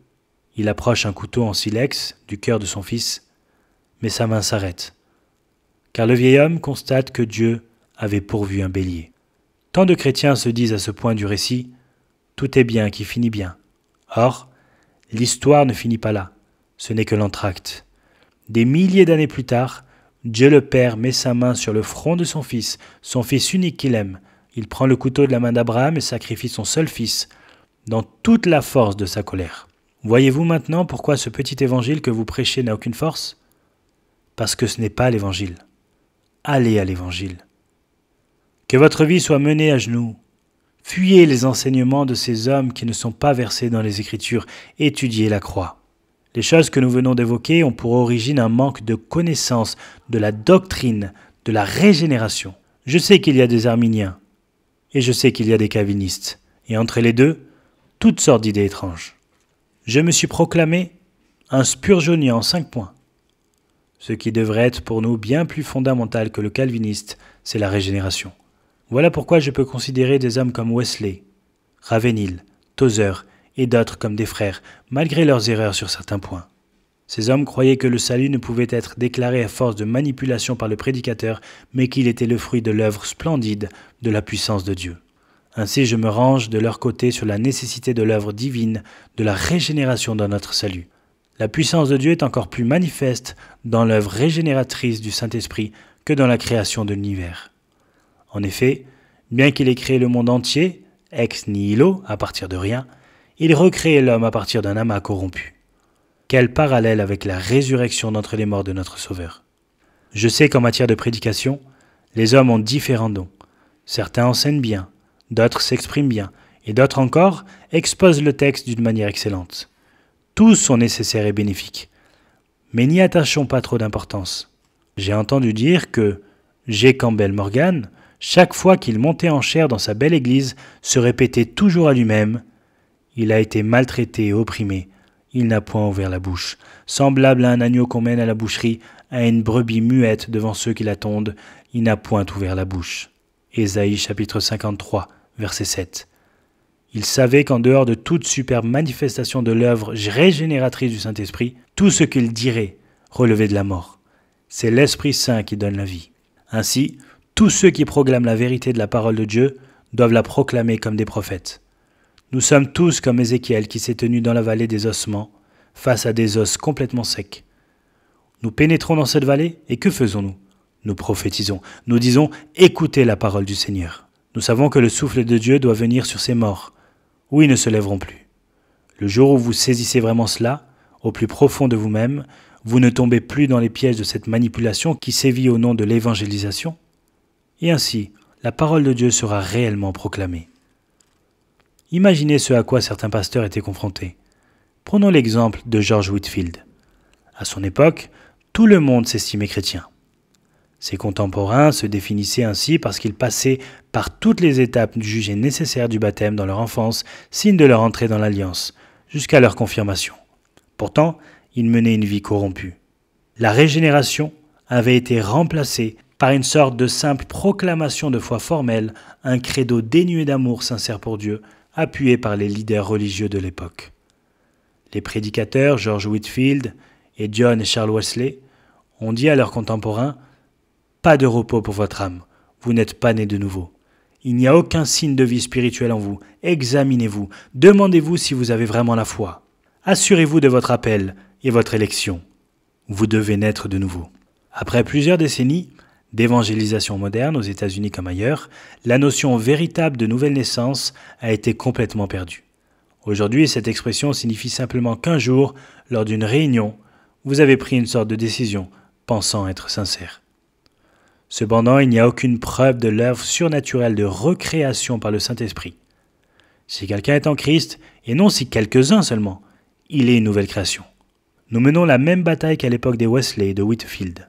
A: il approche un couteau en silex du cœur de son fils, mais sa main s'arrête, car le vieil homme constate que Dieu avait pourvu un bélier. Tant de chrétiens se disent à ce point du récit, tout est bien qui finit bien. Or, l'histoire ne finit pas là, ce n'est que l'entracte. Des milliers d'années plus tard, Dieu le Père met sa main sur le front de son fils unique qu'il aime. Il prend le couteau de la main d'Abraham et sacrifie son seul fils, dans toute la force de sa colère. Voyez-vous maintenant pourquoi ce petit évangile que vous prêchez n'a aucune force? Parce que ce n'est pas l'évangile. Allez à l'évangile. Que votre vie soit menée à genoux. Fuyez les enseignements de ces hommes qui ne sont pas versés dans les Écritures. Étudiez la croix. Les choses que nous venons d'évoquer ont pour origine un manque de connaissance de la doctrine de la régénération. Je sais qu'il y a des arminiens et je sais qu'il y a des calvinistes. Et entre les deux, toutes sortes d'idées étranges. Je me suis proclamé un spurgeonien en 5 points. Ce qui devrait être pour nous bien plus fondamental que le calviniste, c'est la régénération. Voilà pourquoi je peux considérer des hommes comme Wesley, Ravenhill, Tozer et d'autres comme des frères, malgré leurs erreurs sur certains points. Ces hommes croyaient que le salut ne pouvait être déclaré à force de manipulation par le prédicateur, mais qu'il était le fruit de l'œuvre splendide de la puissance de Dieu. Ainsi je me range de leur côté sur la nécessité de l'œuvre divine, de la régénération dans notre salut. La puissance de Dieu est encore plus manifeste dans l'œuvre régénératrice du Saint-Esprit que dans la création de l'univers. En effet, bien qu'il ait créé le monde entier, ex nihilo, à partir de rien, il recrée l'homme à partir d'un amas corrompu. Quel parallèle avec la résurrection d'entre les morts de notre Sauveur. Je sais qu'en matière de prédication, les hommes ont différents dons. Certains enseignent bien, d'autres s'expriment bien, et d'autres encore exposent le texte d'une manière excellente. Tous sont nécessaires et bénéfiques. Mais n'y attachons pas trop d'importance. J'ai entendu dire que G. Campbell Morgan, chaque fois qu'il montait en chair dans sa belle église, se répétait toujours à lui-même « Il a été maltraité et opprimé, il n'a point ouvert la bouche. Semblable à un agneau qu'on mène à la boucherie, à une brebis muette devant ceux qui la tondent, il n'a point ouvert la bouche. » Ésaïe chapitre 53, verset 7. Il savait qu'en dehors de toute superbe manifestation de l'œuvre régénératrice du Saint-Esprit, tout ce qu'il dirait relevait de la mort. C'est l'Esprit Saint qui donne la vie. Ainsi, tous ceux qui proclament la vérité de la parole de Dieu doivent la proclamer comme des prophètes. Nous sommes tous comme Ézéchiel qui s'est tenu dans la vallée des ossements, face à des os complètement secs. Nous pénétrons dans cette vallée et que faisons-nous? Nous prophétisons. Nous disons « Écoutez la parole du Seigneur ». Nous savons que le souffle de Dieu doit venir sur ces morts, ou ils ne se lèveront plus. Le jour où vous saisissez vraiment cela, au plus profond de vous-même, vous ne tombez plus dans les pièges de cette manipulation qui sévit au nom de l'évangélisation. Et ainsi, la parole de Dieu sera réellement proclamée. Imaginez ce à quoi certains pasteurs étaient confrontés. Prenons l'exemple de George Whitefield. À son époque, tout le monde s'estimait chrétien. Ses contemporains se définissaient ainsi parce qu'ils passaient par toutes les étapes jugées nécessaires du baptême dans leur enfance, signe de leur entrée dans l'alliance, jusqu'à leur confirmation. Pourtant, ils menaient une vie corrompue. La régénération avait été remplacée par une sorte de simple proclamation de foi formelle, un credo dénué d'amour sincère pour Dieu, appuyé par les leaders religieux de l'époque. Les prédicateurs George Whitefield et John et Charles Wesley ont dit à leurs contemporains « Pas de repos pour votre âme, vous n'êtes pas né de nouveau. Il n'y a aucun signe de vie spirituelle en vous. Examinez-vous, demandez-vous si vous avez vraiment la foi. Assurez-vous de votre appel et votre élection. Vous devez naître de nouveau. » Après plusieurs décennies d'évangélisation moderne aux États-Unis comme ailleurs, la notion véritable de nouvelle naissance a été complètement perdue. Aujourd'hui, cette expression signifie simplement qu'un jour, lors d'une réunion, vous avez pris une sorte de décision, pensant être sincère. Cependant, il n'y a aucune preuve de l'œuvre surnaturelle de recréation par le Saint-Esprit. Si quelqu'un est en Christ, et non si quelques-uns seulement, il est une nouvelle création. Nous menons la même bataille qu'à l'époque des Wesley et de Whitefield.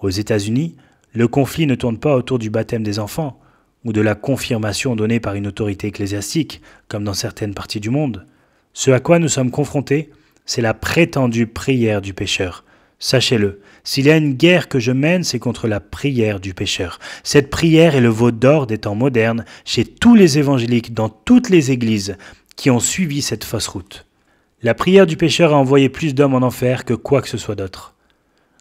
A: Aux États-Unis, le conflit ne tourne pas autour du baptême des enfants ou de la confirmation donnée par une autorité ecclésiastique, comme dans certaines parties du monde. Ce à quoi nous sommes confrontés, c'est la prétendue prière du pécheur. Sachez-le, s'il y a une guerre que je mène, c'est contre la prière du pécheur. Cette prière est le veau d'or des temps modernes chez tous les évangéliques dans toutes les églises qui ont suivi cette fausse route. La prière du pécheur a envoyé plus d'hommes en enfer que quoi que ce soit d'autre.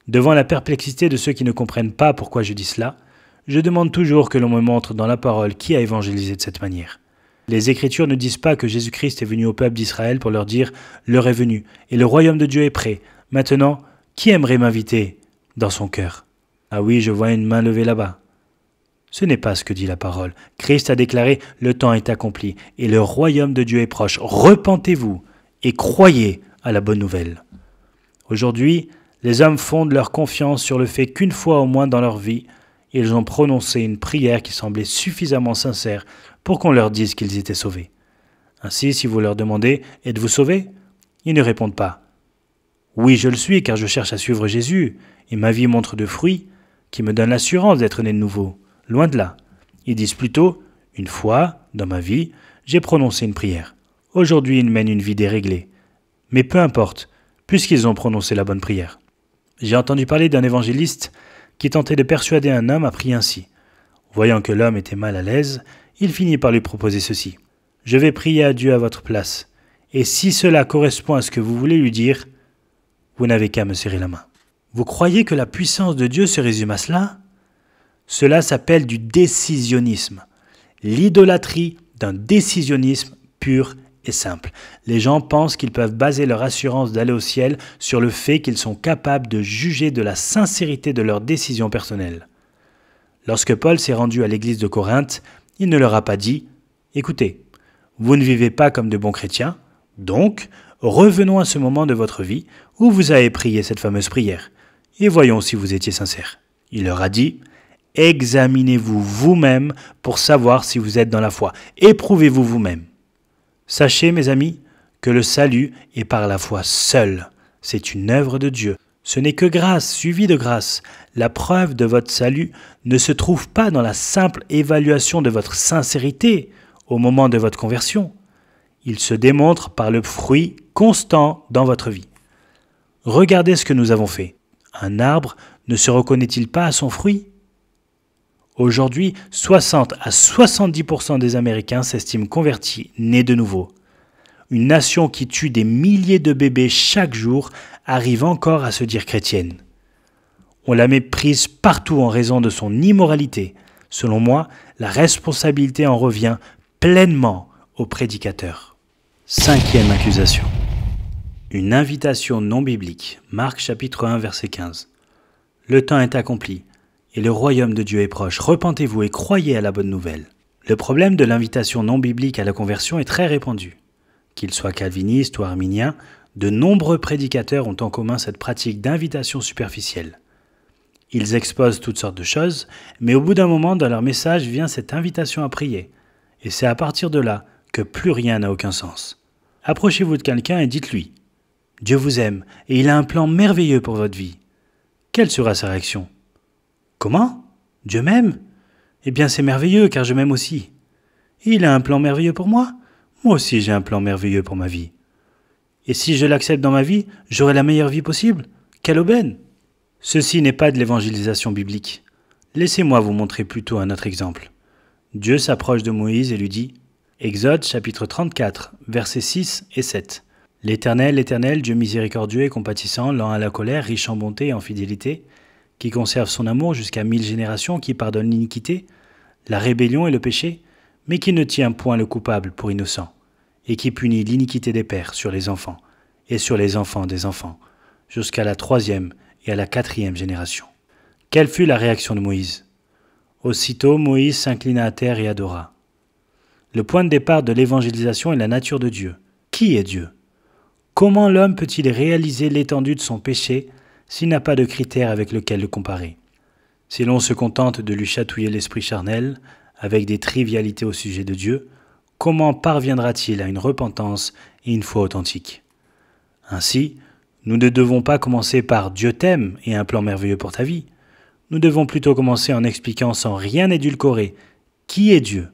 A: Devant la perplexité de ceux qui ne comprennent pas pourquoi je dis cela, je demande toujours que l'on me montre dans la parole qui a évangélisé de cette manière. Les Écritures ne disent pas que Jésus-Christ est venu au peuple d'Israël pour leur dire « L'heure est venue et le royaume de Dieu est prêt. Maintenant, qui aimerait m'inviter dans son cœur ?» Ah oui, je vois une main levée là-bas. Ce n'est pas ce que dit la parole. Christ a déclaré « Le temps est accompli et le royaume de Dieu est proche. Repentez-vous et croyez à la bonne nouvelle. » Aujourd'hui, les hommes fondent leur confiance sur le fait qu'une fois au moins dans leur vie, ils ont prononcé une prière qui semblait suffisamment sincère pour qu'on leur dise qu'ils étaient sauvés. Ainsi, si vous leur demandez « Êtes-vous sauvés ?» ils ne répondent pas « Oui, je le suis car je cherche à suivre Jésus et ma vie montre de fruits qui me donnent l'assurance d'être né de nouveau. » Loin de là. Ils disent plutôt « Une fois, dans ma vie, j'ai prononcé une prière. Aujourd'hui, ils mènent une vie déréglée. Mais peu importe, puisqu'ils ont prononcé la bonne prière. » J'ai entendu parler d'un évangéliste qui tentait de persuader un homme à prier ainsi. Voyant que l'homme était mal à l'aise, il finit par lui proposer ceci. « Je vais prier à Dieu à votre place, et si cela correspond à ce que vous voulez lui dire, vous n'avez qu'à me serrer la main. » Vous croyez que la puissance de Dieu se résume à cela? Cela s'appelle du décisionnisme. L'idolâtrie d'un décisionnisme pur et simple. Les gens pensent qu'ils peuvent baser leur assurance d'aller au ciel sur le fait qu'ils sont capables de juger de la sincérité de leurs décisions personnelles. Lorsque Paul s'est rendu à l'église de Corinthe, il ne leur a pas dit « Écoutez, vous ne vivez pas comme de bons chrétiens, donc revenons à ce moment de votre vie où vous avez prié cette fameuse prière, et voyons si vous étiez sincère. » Il leur a dit « Examinez-vous vous-même pour savoir si vous êtes dans la foi. Éprouvez-vous vous-même. » Sachez, mes amis, que le salut est par la foi seule. C'est une œuvre de Dieu. Ce n'est que grâce, suivie de grâce. La preuve de votre salut ne se trouve pas dans la simple évaluation de votre sincérité au moment de votre conversion. Il se démontre par le fruit constant dans votre vie. Regardez ce que nous avons fait. Un arbre ne se reconnaît-il pas à son fruit ? Aujourd'hui, 60 à 70% des Américains s'estiment convertis, nés de nouveau. Une nation qui tue des milliers de bébés chaque jour arrive encore à se dire chrétienne. On la méprise partout en raison de son immoralité. Selon moi, la responsabilité en revient pleinement aux prédicateurs. 5e accusation. Une invitation non biblique. Marc chapitre 1 verset 15. Le temps est accompli et le royaume de Dieu est proche. Repentez-vous et croyez à la bonne nouvelle. Le problème de l'invitation non biblique à la conversion est très répandu. Qu'ils soient calvinistes ou arminiens, de nombreux prédicateurs ont en commun cette pratique d'invitation superficielle. Ils exposent toutes sortes de choses, mais au bout d'un moment dans leur message vient cette invitation à prier. Et c'est à partir de là que plus rien n'a aucun sens. Approchez-vous de quelqu'un et dites-lui « Dieu vous aime et il a un plan merveilleux pour votre vie ». Quelle sera sa réaction ? « Comment ? Dieu m'aime ? Eh bien c'est merveilleux car je m'aime aussi. Et il a un plan merveilleux pour moi ? Moi aussi j'ai un plan merveilleux pour ma vie. Et si je l'accepte dans ma vie, j'aurai la meilleure vie possible ? Quelle aubaine ! Ceci n'est pas de l'évangélisation biblique. Laissez-moi vous montrer plutôt un autre exemple. Dieu s'approche de Moïse et lui dit Exode chapitre 34, versets 6 et 7. L'Éternel, l'Éternel, Dieu miséricordieux et compatissant, lent à la colère, riche en bonté et en fidélité, qui conserve son amour jusqu'à 1000 générations, qui pardonne l'iniquité, la rébellion et le péché, mais qui ne tient point le coupable pour innocent, et qui punit l'iniquité des pères sur les enfants, et sur les enfants des enfants, jusqu'à la 3e et à la 4e génération. Quelle fut la réaction de Moïse ? Aussitôt, Moïse s'inclina à terre et adora. Le point de départ de l'évangélisation est la nature de Dieu. Qui est Dieu ? Comment l'homme peut-il réaliser l'étendue de son péché s'il n'a pas de critère avec lequel le comparer ? Si l'on se contente de lui chatouiller l'esprit charnel avec des trivialités au sujet de Dieu, comment parviendra-t-il à une repentance et une foi authentique ? Ainsi, nous ne devons pas commencer par « Dieu t'aime et un plan merveilleux pour ta vie ». Nous devons plutôt commencer en expliquant sans rien édulcorer qui est Dieu.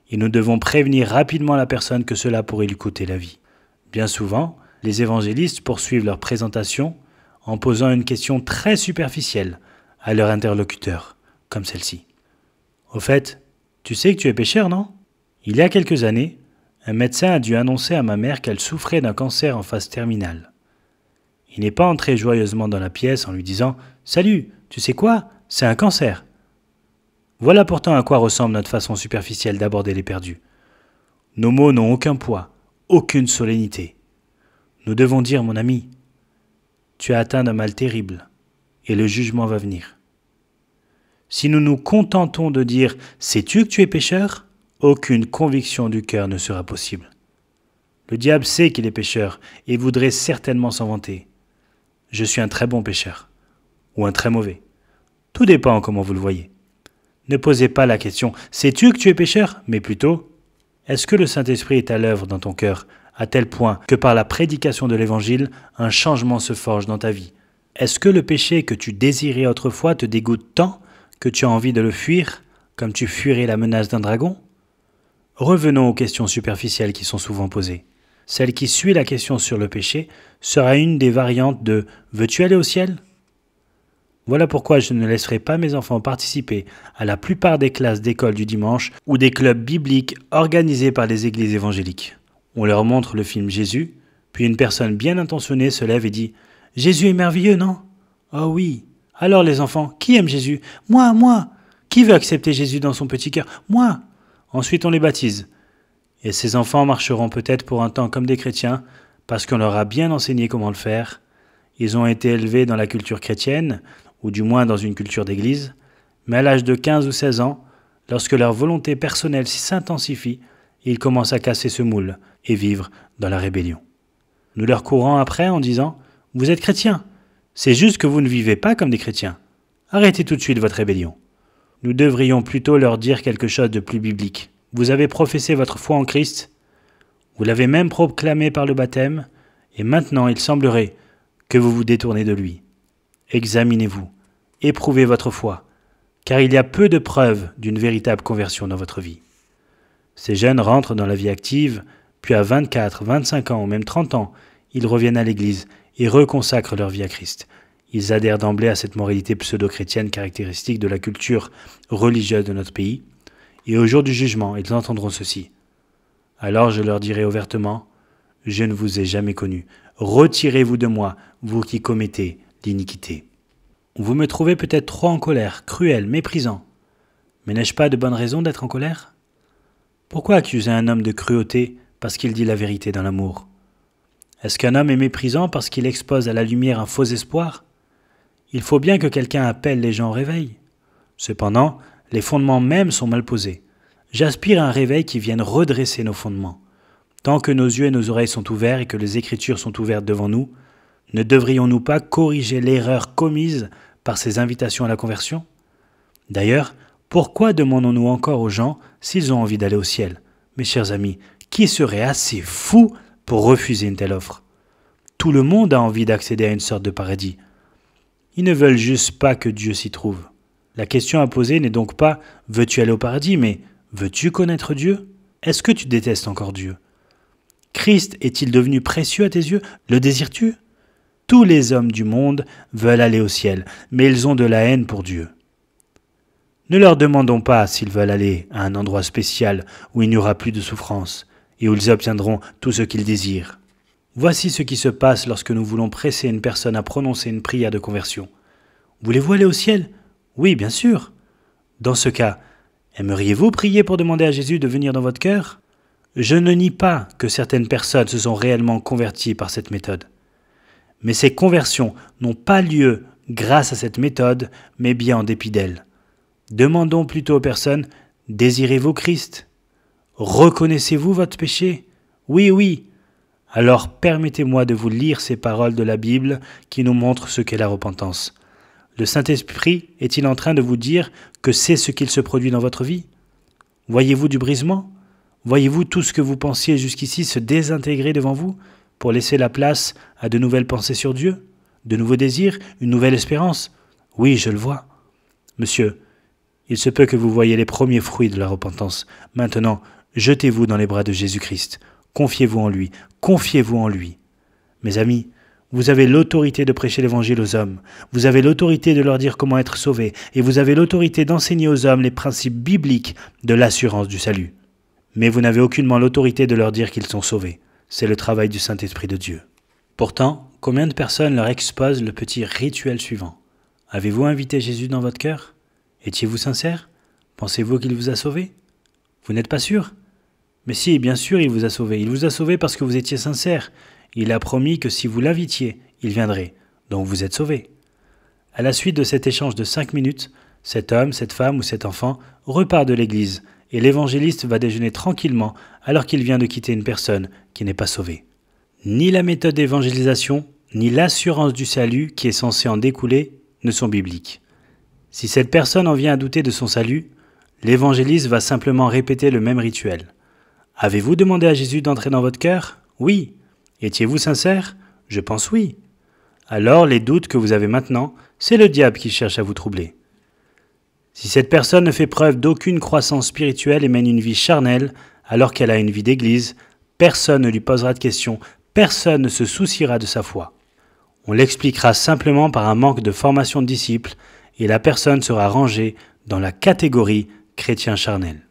A: Et nous devons prévenir rapidement la personne que cela pourrait lui coûter la vie. Bien souvent, les évangélistes poursuivent leur présentation en posant une question très superficielle à leur interlocuteur, comme celle-ci. Au fait, tu sais que tu es pécheur, non ? Il y a quelques années, un médecin a dû annoncer à ma mère qu'elle souffrait d'un cancer en phase terminale. Il n'est pas entré joyeusement dans la pièce en lui disant « Salut, tu sais quoi ? C'est un cancer !» Voilà pourtant à quoi ressemble notre façon superficielle d'aborder les perdus. Nos mots n'ont aucun poids, aucune solennité. Nous devons dire, mon ami, tu as atteint d'un mal terrible, et le jugement va venir. Si nous nous contentons de dire « sais-tu que tu es pécheur ?» aucune conviction du cœur ne sera possible. Le diable sait qu'il est pécheur et voudrait certainement s'en vanter. Je suis un très bon pécheur, ou un très mauvais. Tout dépend comment vous le voyez. Ne posez pas la question « sais-tu que tu es pécheur ?» mais plutôt « est-ce que le Saint-Esprit est à l'œuvre dans ton cœur à tel point que par la prédication de l'Évangile, un changement se forge dans ta vie ? Est-ce que le péché que tu désirais autrefois te dégoûte tant que tu as envie de le fuir comme tu fuirais la menace d'un dragon ? Revenons aux questions superficielles qui sont souvent posées. Celle qui suit la question sur le péché sera une des variantes de « veux-tu aller au ciel ?» Voilà pourquoi je ne laisserai pas mes enfants participer à la plupart des classes d'école du dimanche ou des clubs bibliques organisés par les églises évangéliques. On leur montre le film Jésus, puis une personne bien intentionnée se lève et dit « Jésus est merveilleux, non ? » « Oh oui. Alors les enfants, qui aime Jésus ? Moi, moi. Qui veut accepter Jésus dans son petit cœur ? Moi. Ensuite on les baptise. Et ces enfants marcheront peut-être pour un temps comme des chrétiens, parce qu'on leur a bien enseigné comment le faire. Ils ont été élevés dans la culture chrétienne, ou du moins dans une culture d'église, mais à l'âge de 15 ou 16 ans, lorsque leur volonté personnelle s'intensifie, ils commencent à casser ce moule et vivre dans la rébellion. Nous leur courons après en disant « Vous êtes chrétiens, c'est juste que vous ne vivez pas comme des chrétiens. Arrêtez tout de suite votre rébellion. » Nous devrions plutôt leur dire quelque chose de plus biblique. Vous avez professé votre foi en Christ, vous l'avez même proclamé par le baptême, et maintenant il semblerait que vous vous détournez de lui. Examinez-vous, éprouvez votre foi, car il y a peu de preuves d'une véritable conversion dans votre vie. Ces jeunes rentrent dans la vie active, puis à 24, 25 ans ou même 30 ans, ils reviennent à l'église et reconsacrent leur vie à Christ. Ils adhèrent d'emblée à cette moralité pseudo-chrétienne caractéristique de la culture religieuse de notre pays, et au jour du jugement, ils entendront ceci. Alors je leur dirai ouvertement, « Je ne vous ai jamais connu. Retirez-vous de moi, vous qui commettez l'iniquité. » Vous me trouvez peut-être trop en colère, cruel, méprisant. Mais n'ai-je pas de bonnes raisons d'être en colère ? Pourquoi accuser un homme de cruauté parce qu'il dit la vérité dans l'amour? Est-ce qu'un homme est méprisant parce qu'il expose à la lumière un faux espoir? Il faut bien que quelqu'un appelle les gens au réveil. Cependant, les fondements mêmes sont mal posés. J'aspire à un réveil qui vienne redresser nos fondements. Tant que nos yeux et nos oreilles sont ouverts et que les Écritures sont ouvertes devant nous, ne devrions-nous pas corriger l'erreur commise par ces invitations à la conversion? D'ailleurs, pourquoi demandons-nous encore aux gens s'ils ont envie d'aller au ciel? Mes chers amis, qui serait assez fou pour refuser une telle offre? Tout le monde a envie d'accéder à une sorte de paradis. Ils ne veulent juste pas que Dieu s'y trouve. La question à poser n'est donc pas « veux-tu aller au paradis ?» mais « veux-tu connaître Dieu? Est-ce que tu détestes encore Dieu? Christ est-il devenu précieux à tes yeux? Le désires-tu? Tous les hommes du monde veulent aller au ciel, mais ils ont de la haine pour Dieu. Ne leur demandons pas s'ils veulent aller à un endroit spécial où il n'y aura plus de souffrance et où ils obtiendront tout ce qu'ils désirent. Voici ce qui se passe lorsque nous voulons presser une personne à prononcer une prière de conversion. Voulez-vous aller au ciel? Oui, bien sûr. Dans ce cas, aimeriez-vous prier pour demander à Jésus de venir dans votre cœur? Je ne nie pas que certaines personnes se sont réellement converties par cette méthode. Mais ces conversions n'ont pas lieu grâce à cette méthode, mais bien en dépit d'elle. Demandons plutôt aux personnes, désirez-vous Christ? Reconnaissez-vous votre péché? Oui, oui. Alors permettez-moi de vous lire ces paroles de la Bible qui nous montrent ce qu'est la repentance. Le Saint-Esprit est-il en train de vous dire que c'est ce qu'il se produit dans votre vie? Voyez-vous du brisement? Voyez-vous tout ce que vous pensiez jusqu'ici se désintégrer devant vous pour laisser la place à de nouvelles pensées sur Dieu? De nouveaux désirs? Une nouvelle espérance? Oui, je le vois. Monsieur, il se peut que vous voyiez les premiers fruits de la repentance. Maintenant, jetez-vous dans les bras de Jésus-Christ. Confiez-vous en lui. Confiez-vous en lui. Mes amis, vous avez l'autorité de prêcher l'évangile aux hommes. Vous avez l'autorité de leur dire comment être sauvés. Et vous avez l'autorité d'enseigner aux hommes les principes bibliques de l'assurance du salut. Mais vous n'avez aucunement l'autorité de leur dire qu'ils sont sauvés. C'est le travail du Saint-Esprit de Dieu. Pourtant, combien de personnes leur exposent le petit rituel suivant? Avez-vous invité Jésus dans votre cœur? Étiez-vous sincère? Pensez-vous qu'il vous a sauvé? Vous n'êtes pas sûr? Mais si, bien sûr, il vous a sauvé. Il vous a sauvé parce que vous étiez sincère. Il a promis que si vous l'invitiez, il viendrait. Donc vous êtes sauvé. À la suite de cet échange de 5 minutes, cet homme, cette femme ou cet enfant repart de l'église et l'évangéliste va déjeuner tranquillement alors qu'il vient de quitter une personne qui n'est pas sauvée. Ni la méthode d'évangélisation, ni l'assurance du salut qui est censée en découler ne sont bibliques. Si cette personne en vient à douter de son salut, l'évangéliste va simplement répéter le même rituel. Avez-vous demandé à Jésus d'entrer dans votre cœur? Oui. Étiez-vous sincère? Je pense oui. Alors les doutes que vous avez maintenant, c'est le diable qui cherche à vous troubler. Si cette personne ne fait preuve d'aucune croissance spirituelle et mène une vie charnelle, alors qu'elle a une vie d'église, personne ne lui posera de questions, personne ne se souciera de sa foi. On l'expliquera simplement par un manque de formation de disciples et la personne sera rangée dans la catégorie chrétien charnel.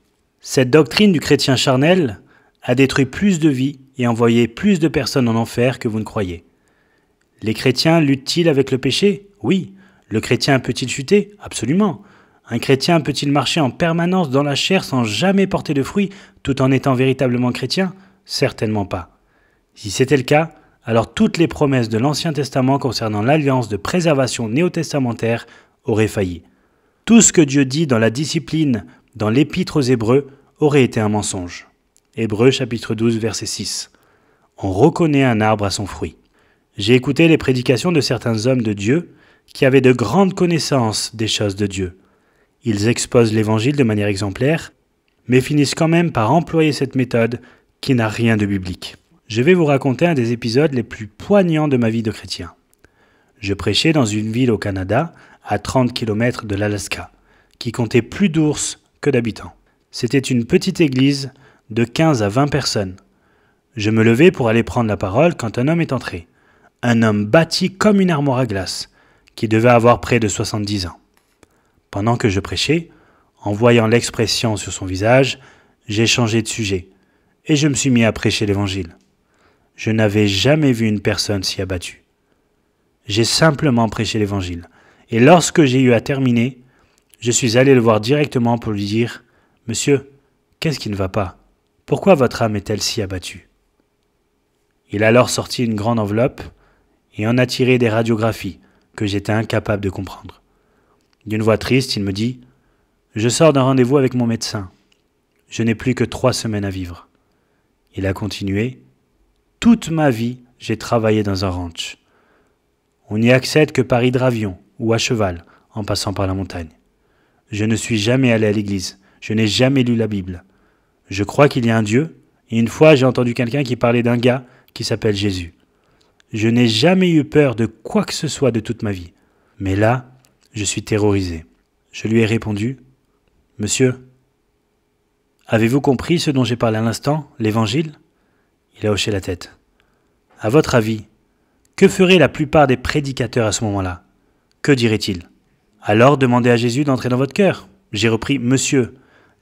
A: Cette doctrine du chrétien charnel a détruit plus de vies et envoyé plus de personnes en enfer que vous ne croyez. Les chrétiens luttent-ils avec le péché? Oui. Le chrétien peut-il chuter? Absolument. Un chrétien peut-il marcher en permanence dans la chair sans jamais porter de fruits tout en étant véritablement chrétien? Certainement pas. Si c'était le cas, alors toutes les promesses de l'Ancien Testament concernant l'alliance de préservation néo-testamentaire auraient failli. Tout ce que Dieu dit dans la discipline, dans l'Épître aux Hébreux, aurait été un mensonge. Hébreux chapitre 12 verset 6. On reconnaît un arbre à son fruit. J'ai écouté les prédications de certains hommes de Dieu qui avaient de grandes connaissances des choses de Dieu. Ils exposent l'Évangile de manière exemplaire, mais finissent quand même par employer cette méthode qui n'a rien de biblique. Je vais vous raconter un des épisodes les plus poignants de ma vie de chrétien. Je prêchais dans une ville au Canada, à 30 km de l'Alaska, qui comptait plus d'ours que d'habitants. C'était une petite église de 15 à 20 personnes. Je me levais pour aller prendre la parole quand un homme est entré. Un homme bâti comme une armoire à glace, qui devait avoir près de 70 ans. Pendant que je prêchais, en voyant l'expression sur son visage, j'ai changé de sujet et je me suis mis à prêcher l'Évangile. Je n'avais jamais vu une personne si abattue. J'ai simplement prêché l'Évangile et lorsque j'ai eu à terminer, je suis allé le voir directement pour lui dire « Monsieur, qu'est-ce qui ne va pas? Pourquoi votre âme est-elle si abattue ?» Il a alors sorti une grande enveloppe et en a tiré des radiographies que j'étais incapable de comprendre. D'une voix triste, il me dit « Je sors d'un rendez-vous avec mon médecin. Je n'ai plus que 3 semaines à vivre. » Il a continué « Toute ma vie, j'ai travaillé dans un ranch. On n'y accède que par hydravion ou à cheval, en passant par la montagne. Je ne suis jamais allé à l'église. Je n'ai jamais lu la Bible. Je crois qu'il y a un Dieu, et une fois j'ai entendu quelqu'un qui parlait d'un gars qui s'appelle Jésus. Je n'ai jamais eu peur de quoi que ce soit de toute ma vie. Mais là, je suis terrorisé. Je lui ai répondu « Monsieur, avez-vous compris ce dont j'ai parlé à l'instant, l'Évangile ?» Il a hoché la tête. « À votre avis, que feraient la plupart des prédicateurs à ce moment-là? Que diraient-ils? Alors demandez à Jésus d'entrer dans votre cœur. » J'ai repris « Monsieur,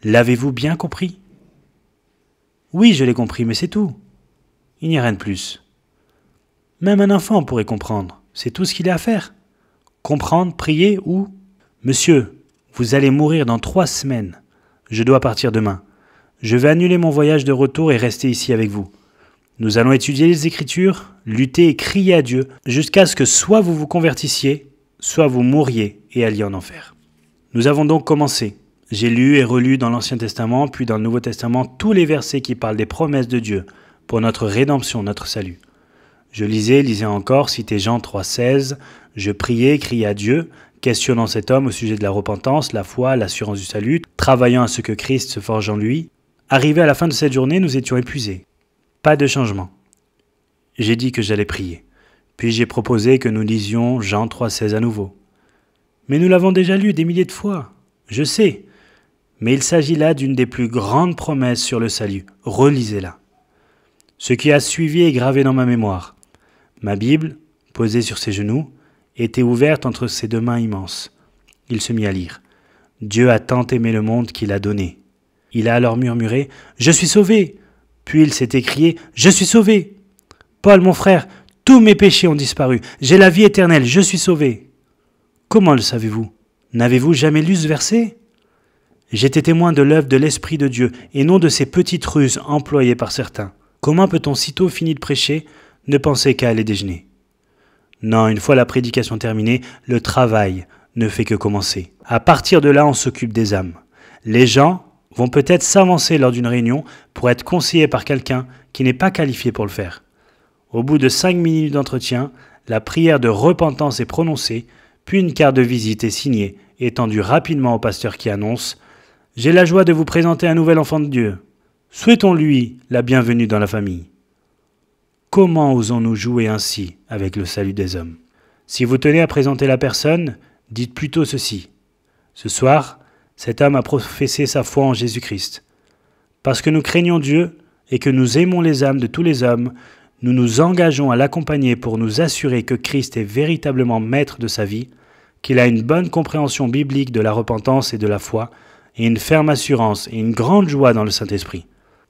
A: l'avez-vous bien compris ?» « Oui, je l'ai compris, mais c'est tout. Il n'y a rien de plus. » Même un enfant pourrait comprendre. C'est tout ce qu'il a à faire. Comprendre, prier ou... « Monsieur, vous allez mourir dans 3 semaines. Je dois partir demain. Je vais annuler mon voyage de retour et rester ici avec vous. Nous allons étudier les Écritures, lutter et crier à Dieu jusqu'à ce que soit vous vous convertissiez, soit vous mouriez et alliez en enfer. » Nous avons donc commencé. J'ai lu et relu dans l'Ancien Testament, puis dans le Nouveau Testament, tous les versets qui parlent des promesses de Dieu pour notre rédemption, notre salut. Je lisais encore, citais Jean 3,16. Je priais, criais à Dieu, questionnant cet homme au sujet de la repentance, la foi, l'assurance du salut, travaillant à ce que Christ se forge en lui. Arrivé à la fin de cette journée, nous étions épuisés. Pas de changement. J'ai dit que j'allais prier. Puis j'ai proposé que nous lisions Jean 3,16 à nouveau. Mais nous l'avons déjà lu des milliers de fois. Je sais. Mais il s'agit là d'une des plus grandes promesses sur le salut. Relisez-la. Ce qui a suivi est gravé dans ma mémoire. Ma Bible, posée sur ses genoux, était ouverte entre ses 2 mains immenses. Il se mit à lire. « Dieu a tant aimé le monde qu'il a donné. » Il a alors murmuré « Je suis sauvé !» Puis il s'est écrié « Je suis sauvé !» « Paul, mon frère, tous mes péchés ont disparu. J'ai la vie éternelle, je suis sauvé. » Comment le savez-vous? N'avez-vous jamais lu ce verset? J'étais témoin de l'œuvre de l'Esprit de Dieu et non de ces petites ruses employées par certains. Comment peut-on, sitôt fini de prêcher, ne penser qu'à aller déjeuner? Non, une fois la prédication terminée, le travail ne fait que commencer. À partir de là, on s'occupe des âmes. Les gens vont peut-être s'avancer lors d'une réunion pour être conseillés par quelqu'un qui n'est pas qualifié pour le faire. Au bout de 5 minutes d'entretien, la prière de repentance est prononcée, puis une carte de visite est signée et tendue rapidement au pasteur qui annonce « J'ai la joie de vous présenter un nouvel enfant de Dieu. Souhaitons-lui la bienvenue dans la famille. » Comment osons-nous jouer ainsi avec le salut des hommes? Si vous tenez à présenter la personne, dites plutôt ceci. Ce soir, cet homme a professé sa foi en Jésus-Christ. Parce que nous craignons Dieu et que nous aimons les âmes de tous les hommes, nous nous engageons à l'accompagner pour nous assurer que Christ est véritablement maître de sa vie, qu'il a une bonne compréhension biblique de la repentance et de la foi, et une ferme assurance et une grande joie dans le Saint-Esprit.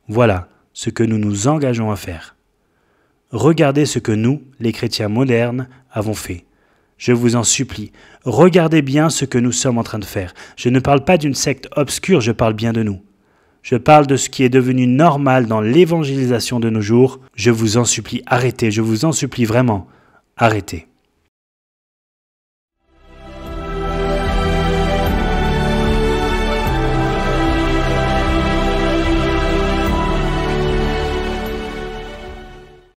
A: Voilà ce que nous nous engageons à faire. Regardez ce que nous, les chrétiens modernes, avons fait. Je vous en supplie, regardez bien ce que nous sommes en train de faire. Je ne parle pas d'une secte obscure, je parle bien de nous. Je parle de ce qui est devenu normal dans l'évangélisation de nos jours. Je vous en supplie, arrêtez, je vous en supplie vraiment, arrêtez.